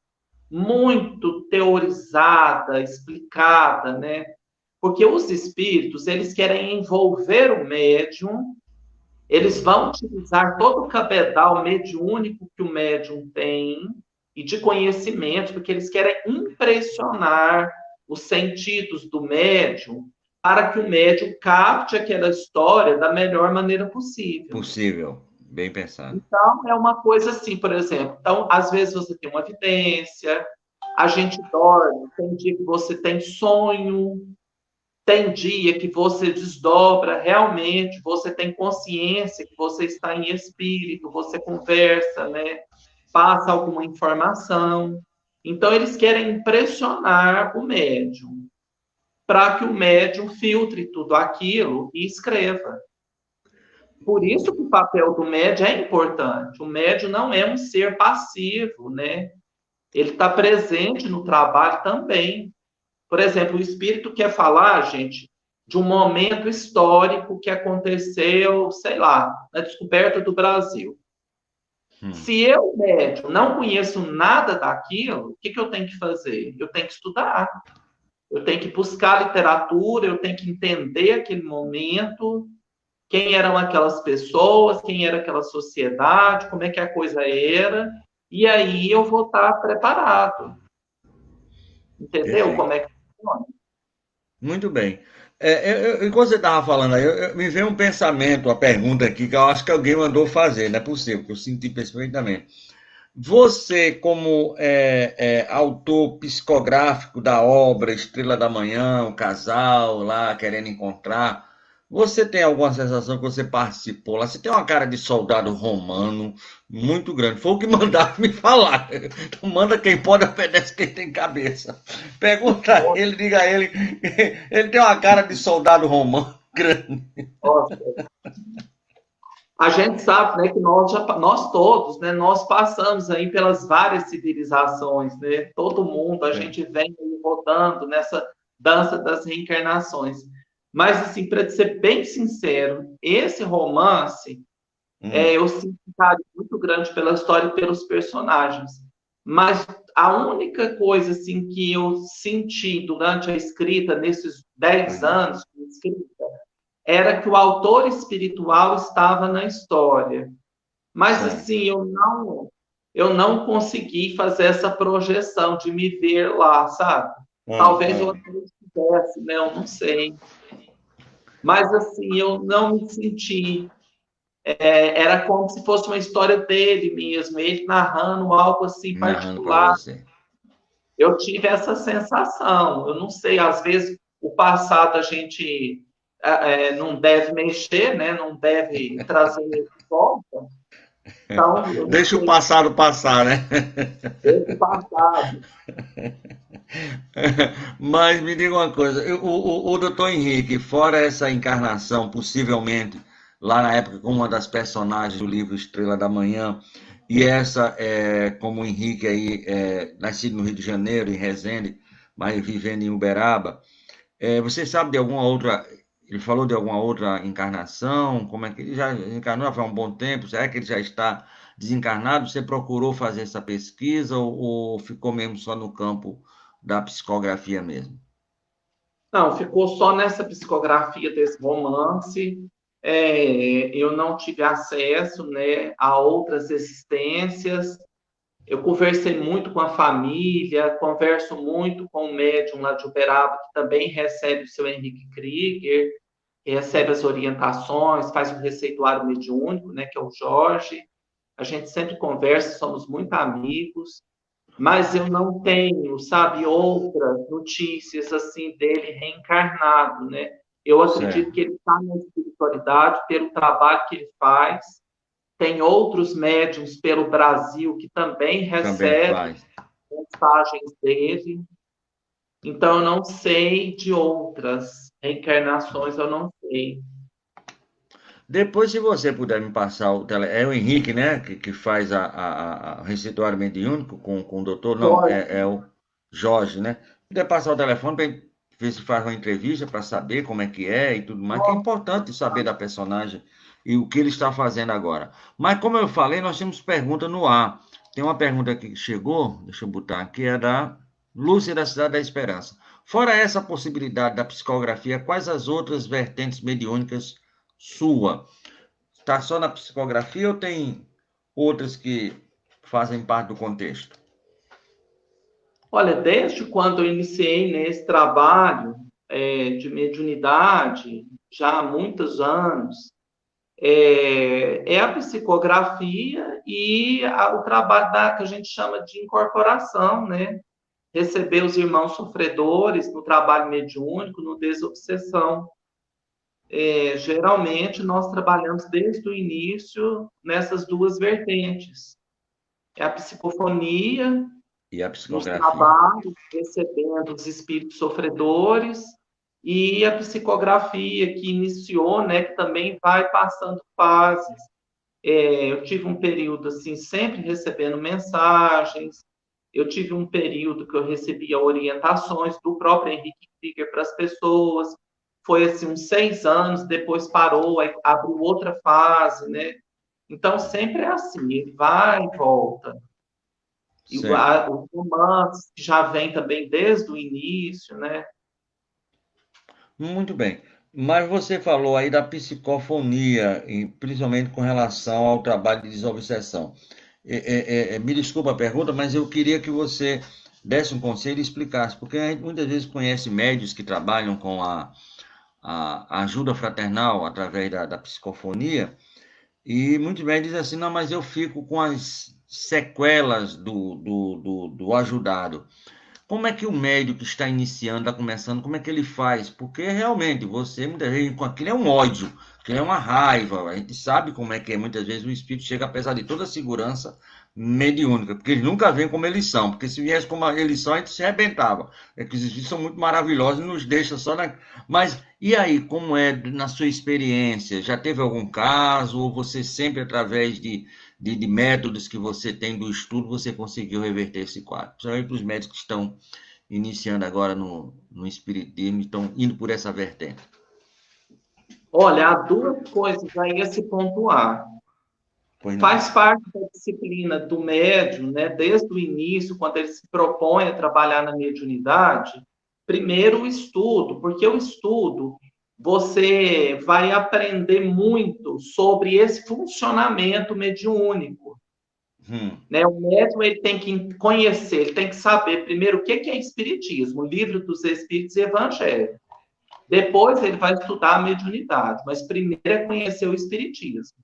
muito teorizada, explicada, né? Porque os espíritos, eles querem envolver o médium, eles vão utilizar todo o cabedal mediúnico que o médium tem e de conhecimento, porque eles querem impressionar os sentidos do médium para que o médium capte aquela história da melhor maneira possível. Possível. Bem pensado. Então, é uma coisa assim, por exemplo. Então, às vezes você tem uma evidência, a gente dorme, tem dia que você tem sonho, tem dia que você desdobra realmente, você tem consciência que você está em espírito, você conversa, né? Passa alguma informação. Então, eles querem impressionar o médium, para que o médium filtre tudo aquilo e escreva. Por isso que o papel do médium é importante. O médium não é um ser passivo, né? Ele está presente no trabalho também. Por exemplo, o espírito quer falar, gente, de um momento histórico que aconteceu, sei lá, na descoberta do Brasil. Hum. Se eu, médium, não conheço nada daquilo, o que, que eu tenho que fazer? Eu tenho que estudar, eu tenho que buscar literatura, eu tenho que entender aquele momento, quem eram aquelas pessoas, quem era aquela sociedade, como é que a coisa era, e aí eu vou estar preparado. Entendeu como Perfeito. é que funciona? Muito bem. Enquanto você estava falando aí, me veio um pensamento, uma pergunta aqui que eu acho que alguém mandou fazer, não é possível, que eu senti perfeitamente. Você, como autor psicográfico da obra Estrela da Manhã, o casal lá querendo encontrar, você tem alguma sensação que você participou lá? Você tem uma cara de soldado romano muito grande. Foi o que mandaram me falar. Então manda quem pode, obedece quem tem cabeça. Pergunta a ele, diga a ele. Ele tem uma cara de soldado romano grande. Nossa, a gente sabe, né, que nós todos, né, nós passamos aí pelas várias civilizações, né? Todo mundo, a Sim. gente vem aí rodando nessa dança das reencarnações. Mas, assim, para ser bem sincero, esse romance, Hum, eu sinto um carinho muito grande pela história e pelos personagens. Mas a única coisa, assim, que eu senti durante a escrita, nesses 10 foi. anos de escrita, era que o autor espiritual estava na história. Mas Sim. assim, eu não consegui fazer essa projeção de me ver lá, sabe? Talvez eu Hum. até estivesse, né? Eu não sei. Mas assim, eu não me senti. Era como se fosse uma história dele mesmo, ele narrando algo assim Narrando para particular. você. Eu tive essa sensação. Eu não sei, às vezes o passado a gente não deve mexer, né? Não deve trazer de volta. Então, eu não Deixa o sei, passado passar, né? esse passado. Mas me diga uma coisa, o doutor Henrique, fora essa encarnação, possivelmente, lá na época, como uma das personagens do livro Estrela da Manhã, e essa, como o Henrique aí, nascido no Rio de Janeiro, em Resende, mas vivendo em Uberaba, você sabe de alguma outra, ele falou de alguma outra encarnação, como é que ele já encarnou há um bom tempo, será que ele já está desencarnado? Você procurou fazer essa pesquisa ou ficou mesmo só no campo da psicografia mesmo? Não, ficou só nessa psicografia desse romance. Eu não tive acesso, né, a outras existências. Eu conversei muito com a família, converso muito com o médium lá de Uberaba, que também recebe o seu Henrique Krieger, recebe as orientações, faz o receituário mediúnico, né, que é o Jorge. A gente sempre conversa, somos muito amigos, mas eu não tenho, sabe, outras notícias assim dele reencarnado, né? Eu acredito que Certo, ele está na espiritualidade pelo trabalho que ele faz. Tem outros médiums pelo Brasil que também também recebem faz. mensagens dele. Então, eu não sei de outras reencarnações, eu não sei. Depois, se você puder me passar o tele... É o Henrique, né? Que faz o receituário mediúnico com o doutor? Não, Jorge, é o Jorge, né? Se puder passar o telefone para ver se faz uma entrevista para saber como é que é e tudo mais, que é importante saber da personagem e o que ele está fazendo agora. Mas, como eu falei, nós temos pergunta no ar. Tem uma pergunta aqui que chegou, deixa eu botar aqui, é da Lúcia da Cidade da Esperança. Fora essa possibilidade da psicografia, quais as outras vertentes mediúnicas sua? Está só na psicografia ou tem outras que fazem parte do contexto? olha, desde quando eu iniciei nesse trabalho de mediunidade, já há muitos anos, é a psicografia e o trabalho que a gente chama de incorporação, né? Receber os irmãos sofredores no trabalho mediúnico, no desobsessão. Geralmente, nós trabalhamos desde o início nessas duas vertentes. É a psicofonia, E a nos psicografia? trabalhos, recebendo os espíritos sofredores, e a psicografia que iniciou, né, que também vai passando fases. Eu tive um período assim, sempre recebendo mensagens. Eu tive um período que eu recebia orientações do próprio Henrique Krieger para as pessoas. Foi assim uns 6 anos, depois parou, aí abriu outra fase, né? Então sempre é assim, ele vai e volta. E Certo. os romances que já vem também desde o início, né? Muito bem. Mas você falou aí da psicofonia, e principalmente com relação ao trabalho de desobsessão. Me desculpa a pergunta, mas eu queria que você desse um conselho e explicasse, porque a gente muitas vezes conhece médios que trabalham com a ajuda fraternal através da psicofonia, e muitos médicos dizem assim, não, mas eu fico com as sequelas do ajudado. Como é que o médico que está iniciando, está começando, como é que ele faz? Porque realmente você, muitas vezes, com aquilo é um ódio, aquilo é uma raiva. A gente sabe como é que é. Muitas vezes o espírito chega, apesar de toda a segurança mediúnica, porque eles nunca vêm como eles são. Porque se viesse como eles são, a gente se arrebentava. É que os espíritos são muito maravilhosos e nos deixam só na. Mas e aí, como é na sua experiência? Já teve algum caso? Ou você sempre, através de métodos que você tem do estudo, você conseguiu reverter esse quadro? Principalmente para os médicos que estão iniciando agora no Espiritismo, estão indo por essa vertente. Olha, há duas coisas aí a se pontuar. Pois não. Faz parte da disciplina do médium, né, desde o início, quando ele se propõe a trabalhar na mediunidade, primeiro o estudo, porque o estudo você vai aprender muito sobre esse funcionamento mediúnico. Né? O médium ele tem que conhecer, ele tem que saber primeiro o que é espiritismo, o livro dos Espíritos e Evangelho. Depois ele vai estudar a mediunidade, mas primeiro é conhecer o espiritismo.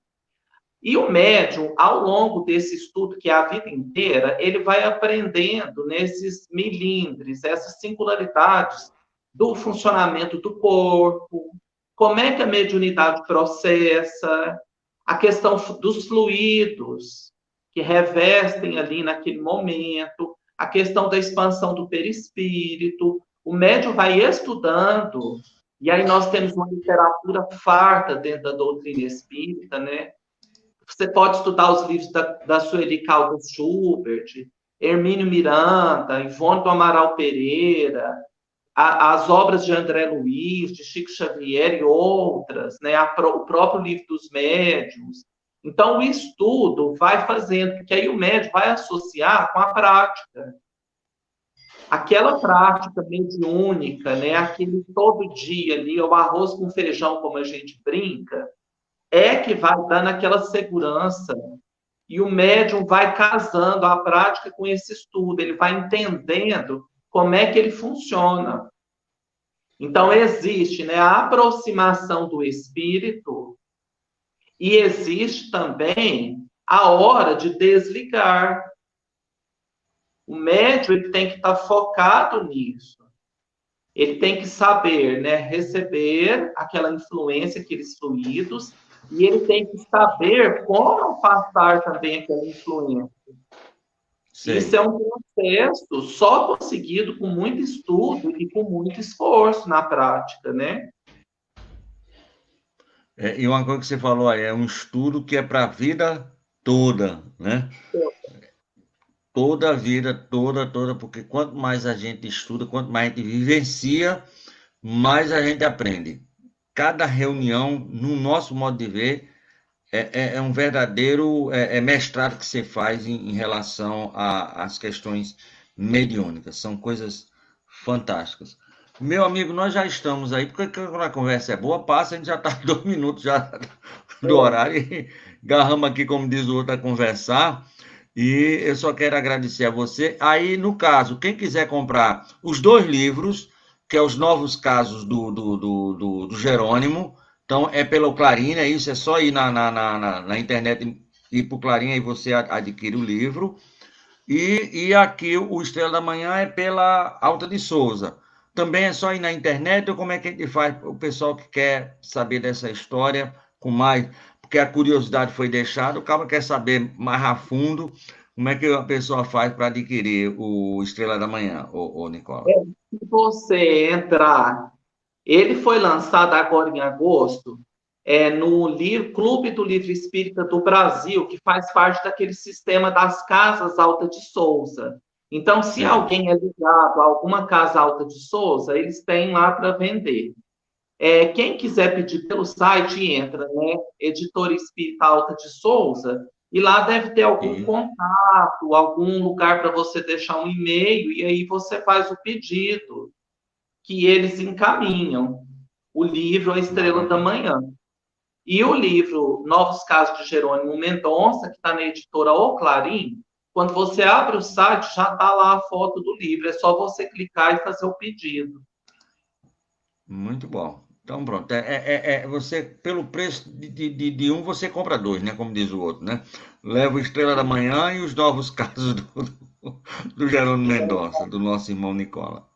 E o médium, ao longo desse estudo, que é a vida inteira, ele vai aprendendo nesses milindres, essas singularidades do funcionamento do corpo, como é que a mediunidade processa, a questão dos fluidos que revestem ali naquele momento, a questão da expansão do perispírito. O médium vai estudando, e aí nós temos uma literatura farta dentro da doutrina espírita, né? Você pode estudar os livros da Sueli Caldas Schubert, Hermínio Miranda, Ivone do Amaral Pereira, as obras de André Luiz, de Chico Xavier e outras, né? O próprio livro dos médiuns. Então, o estudo vai fazendo, porque aí o médium vai associar com a prática. Aquela prática mediúnica, né? Aquele todo dia ali, o arroz com feijão, como a gente brinca, é que vai dando aquela segurança. E o médium vai casando a prática com esse estudo, ele vai entendendo como é que ele funciona. Então, existe, né, a aproximação do espírito e existe também a hora de desligar. O médium ele tem que estar focado nisso. Ele tem que saber, né, receber aquela influência, aqueles fluidos, e ele tem que saber como passar também aquela influência. Isso Sei. é um processo só conseguido com muito estudo e com muito esforço na prática, né? E uma coisa que você falou aí, é um estudo que é para a vida toda, né? Toda a vida, toda, porque quanto mais a gente estuda, quanto mais a gente vivencia, mais a gente aprende. Cada reunião, no nosso modo de ver, é um verdadeiro mestrado que você faz em relação às questões mediúnicas. São coisas fantásticas. Meu amigo, nós já estamos aí, porque quando a conversa é boa, passa, a gente já está 2 minutos já do horário e garramos aqui, como diz o outro, a conversar. E eu só quero agradecer a você. Aí, no caso, quem quiser comprar os 2 livros, que é os novos casos do Jerônimo, então é pelo Clarim, é isso, é só ir na internet e ir para o Clarim, aí você adquire o livro. E aqui o Estrela da Manhã é pela Alta de Souza. Também é só ir na internet, ou como é que a gente faz o pessoal que quer saber dessa história com mais, porque a curiosidade foi deixada, o cara quer saber mais a fundo como é que a pessoa faz para adquirir o Estrela da Manhã, ô Nicola. Se você entrar, ele foi lançado agora em agosto, no Clube do Livro Espírita do Brasil, que faz parte daquele sistema das Casas Alta de Souza. Então, se Certo. alguém é ligado a alguma Casa Alta de Souza, eles têm lá para vender. Quem quiser pedir pelo site, entra, né? Editora Espírita Alta de Souza, e lá deve ter algum E, contato, algum lugar para você deixar um e-mail, e aí você faz o pedido, que eles encaminham o livro A Estrela da maravilha. Manhã. E o livro Novos Casos de Jerônimo Mendonça, que está na editora O Clarim, quando você abre o site, já está lá a foto do livro, é só você clicar e fazer o pedido. Muito bom. Então, pronto. Você, pelo preço de um, você compra dois, né? Como diz o outro, né? Leva o Estrela da Manhã e os novos casos do Gerônimo Mendonça, do nosso irmão Nicola.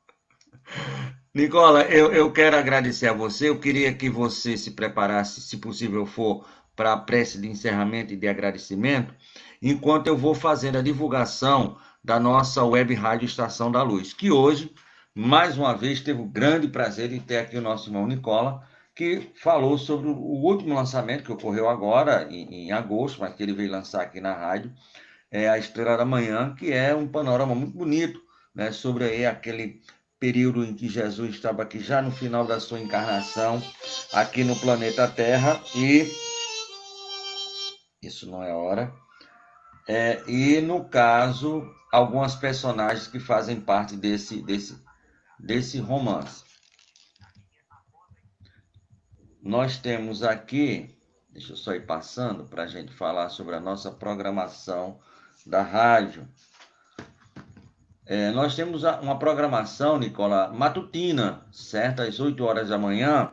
Nicola, eu quero agradecer a você. Eu queria que você se preparasse, se possível for, para a prece de encerramento e de agradecimento, enquanto eu vou fazendo a divulgação da nossa web rádio Estação da Luz, que hoje, mais uma vez, teve o grande prazer de ter aqui o nosso irmão Nicola, que falou sobre o último lançamento que ocorreu agora, em agosto, mas que ele veio lançar aqui na rádio, é a Estrela da Manhã, que é um panorama muito bonito, né, sobre aí aquele período em que Jesus estava aqui já no final da sua encarnação aqui no planeta Terra e isso não é hora. E no caso algumas personagens que fazem parte desse romance. Nós temos aqui, deixa eu só ir passando para a gente falar sobre a nossa programação da rádio. Nós temos uma programação, Nicola, matutina, certo? Às 8 horas da manhã.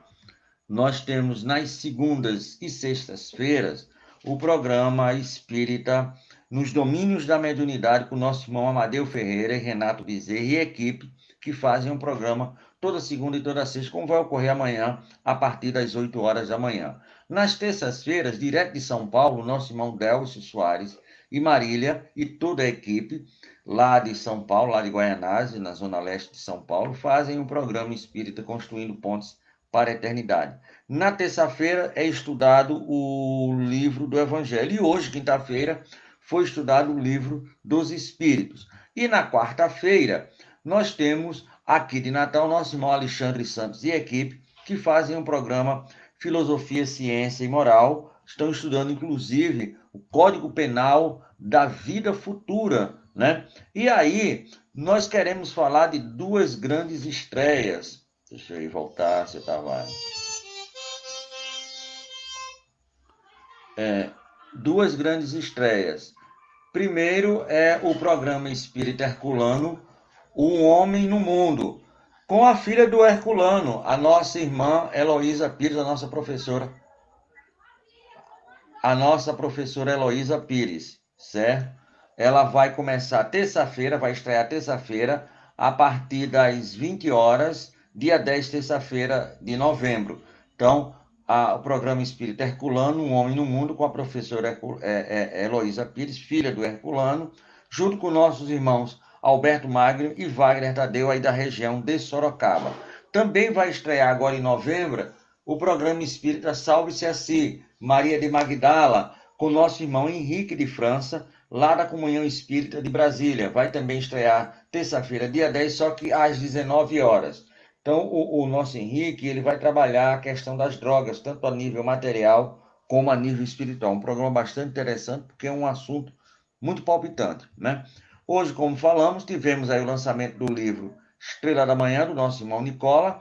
Nós temos nas segundas e sextas-feiras o programa Espírita nos Domínios da Mediunidade com o nosso irmão Amadeu Ferreira e Renato Bezerra e equipe, que fazem um programa toda segunda e toda sexta, como vai ocorrer amanhã, a partir das 8 horas da manhã. Nas terças-feiras, direto de São Paulo, nosso irmão Delcio Soares e Marília e toda a equipe lá de São Paulo, lá de Guaianazes, na zona leste de São Paulo, fazem um programa espírita Construindo Pontes para a Eternidade. Na terça-feira é estudado o livro do Evangelho e hoje, quinta-feira, foi estudado o livro dos Espíritos. E na quarta-feira nós temos aqui de Natal nosso irmão Alexandre Santos e equipe que fazem um programa Filosofia, Ciência e Moral. Estão estudando inclusive o Código Penal da Vida Futura, né? E aí nós queremos falar de duas grandes estreias. Deixa eu ir voltar, você estava... duas grandes estreias. Primeiro é o programa Espírita Herculano, Um Homem no Mundo, com a filha do Herculano, a nossa irmã Heloísa Pires, a nossa professora Heloísa Pires, certo? Ela vai começar terça-feira, vai estrear terça-feira, a partir das 20 horas, dia 10, terça-feira de novembro. Então, o programa Espírita Herculano, Um Homem no Mundo, com a professora Heloísa Pires, filha do Herculano, junto com nossos irmãos Alberto Magno e Wagner Tadeu, aí da região de Sorocaba. Também vai estrear agora em novembro o programa Espírita Salve-se Assim, Maria de Magdala, com nosso irmão Henrique de França, lá da Comunhão Espírita de Brasília. Vai também estrear terça-feira, dia 10, só que às 19 horas. Então, o nosso Henrique, ele vai trabalhar a questão das drogas, tanto a nível material como a nível espiritual. Um programa bastante interessante, porque é um assunto muito palpitante, né? Hoje, como falamos, tivemos aí o lançamento do livro Estrela da Manhã, do nosso irmão Nicola.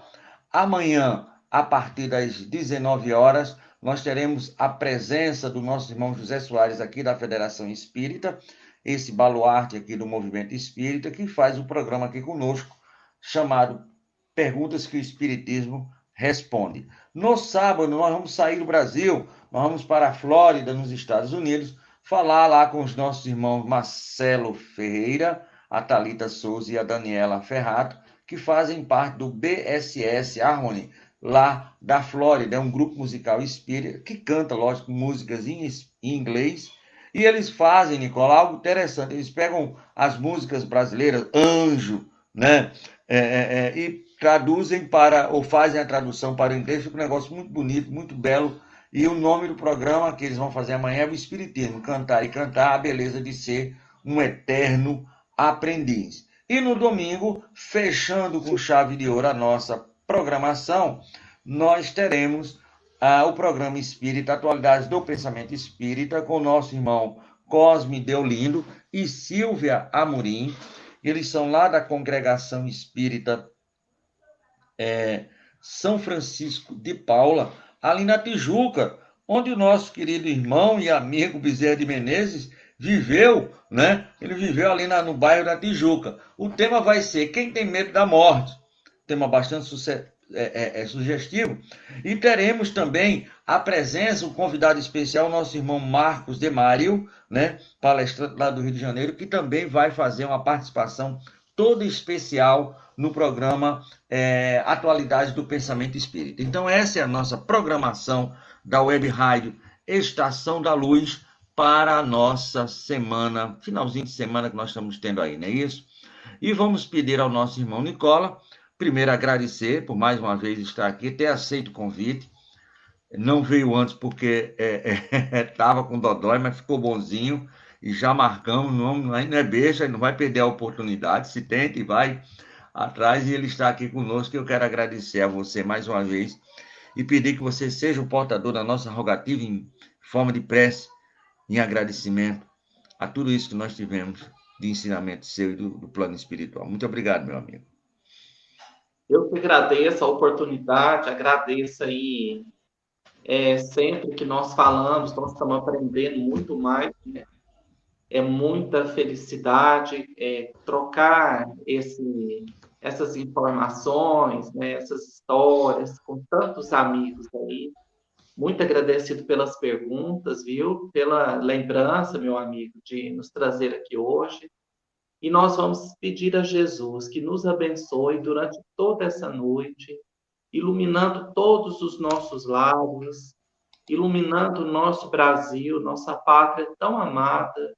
Amanhã, a partir das 19 horas, nós teremos a presença do nosso irmão José Soares, aqui da Federação Espírita, esse baluarte aqui do Movimento Espírita, que faz um programa aqui conosco, chamado Perguntas que o Espiritismo Responde. No sábado, nós vamos sair do Brasil, nós vamos para a Flórida, nos Estados Unidos, falar lá com os nossos irmãos Marcelo Ferreira, a Thalita Souza e a Daniela Ferrato, que fazem parte do BSS Harmony, lá da Flórida. É um grupo musical espírita que canta, lógico, músicas em inglês. E eles fazem, Nicola, algo interessante. Eles pegam as músicas brasileiras, Anjo, né? E traduzem ou fazem a tradução para o inglês. Fica um negócio muito bonito, muito belo. E o nome do programa que eles vão fazer amanhã é o Espiritismo, Cantar e Cantar, a beleza de ser um eterno aprendiz. E no domingo, fechando com chave de ouro a nossa programação, nós teremos o programa Espírita, Atualidades do Pensamento Espírita, com o nosso irmão Cosme Deolindo e Silvia Amorim. Eles são lá da Congregação Espírita São Francisco de Paula, ali na Tijuca, onde o nosso querido irmão e amigo Bezerra de Menezes viveu, né? Ele viveu ali no bairro da Tijuca. O tema vai ser Quem Tem Medo da Morte. Tema bastante sugestivo. E teremos também a presença, um convidado especial, nosso irmão Marcos de Mário, né, palestrante lá do Rio de Janeiro, que também vai fazer uma participação toda especial no programa Atualidades do Pensamento Espírita. Então, essa é a nossa programação da Web Rádio Estação da Luz para a nossa semana, finalzinho de semana que nós estamos tendo aí, não é isso? E vamos pedir ao nosso irmão Nicola, primeiro agradecer por mais uma vez estar aqui, ter aceito o convite. Não veio antes porque estava com dodói, mas ficou bonzinho e já marcamos, não é beijo, não vai perder a oportunidade, se tenta e vai atrás, e ele está aqui conosco. Eu quero agradecer a você mais uma vez e pedir que você seja o portador da nossa rogativa em forma de prece, em agradecimento a tudo isso que nós tivemos de ensinamento seu e do plano espiritual. Muito obrigado, meu amigo. Eu que agradeço a oportunidade, agradeço aí, sempre que nós falamos, nós estamos aprendendo muito mais, né? É muita felicidade trocar essas informações, né, essas histórias com tantos amigos aí. Muito agradecido pelas perguntas, viu? Pela lembrança, meu amigo, de nos trazer aqui hoje. E nós vamos pedir a Jesus que nos abençoe durante toda essa noite, iluminando todos os nossos lábios, iluminando o nosso Brasil, nossa pátria tão amada.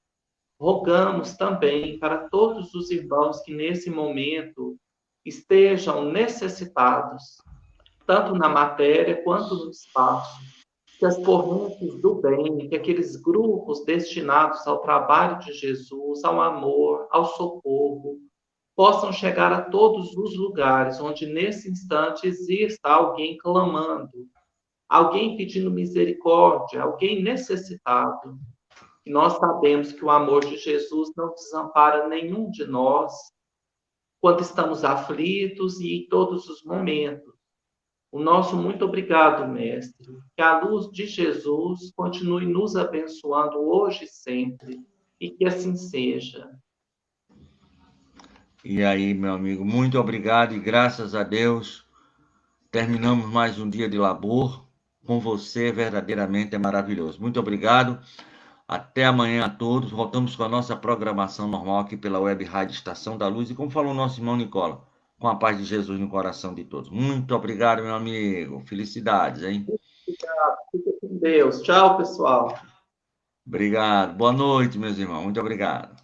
Rogamos também para todos os irmãos que nesse momento estejam necessitados, tanto na matéria quanto no espaço, que as correntes do bem, que aqueles grupos destinados ao trabalho de Jesus, ao amor, ao socorro, possam chegar a todos os lugares onde nesse instante exista alguém clamando, alguém pedindo misericórdia, alguém necessitado. E nós sabemos que o amor de Jesus não desampara nenhum de nós quando estamos aflitos e em todos os momentos. O nosso muito obrigado, Mestre. Que a luz de Jesus continue nos abençoando hoje e sempre. E que assim seja. E aí, meu amigo, muito obrigado e graças a Deus terminamos mais um dia de labor com você, verdadeiramente é maravilhoso. Muito obrigado. Até amanhã a todos. Voltamos com a nossa programação normal aqui pela Web Rádio Estação da Luz. E como falou o nosso irmão Nicola, com a paz de Jesus no coração de todos. Muito obrigado, meu amigo. Felicidades, hein? Obrigado. Fica com Deus. Tchau, pessoal. Obrigado. Boa noite, meus irmãos. Muito obrigado.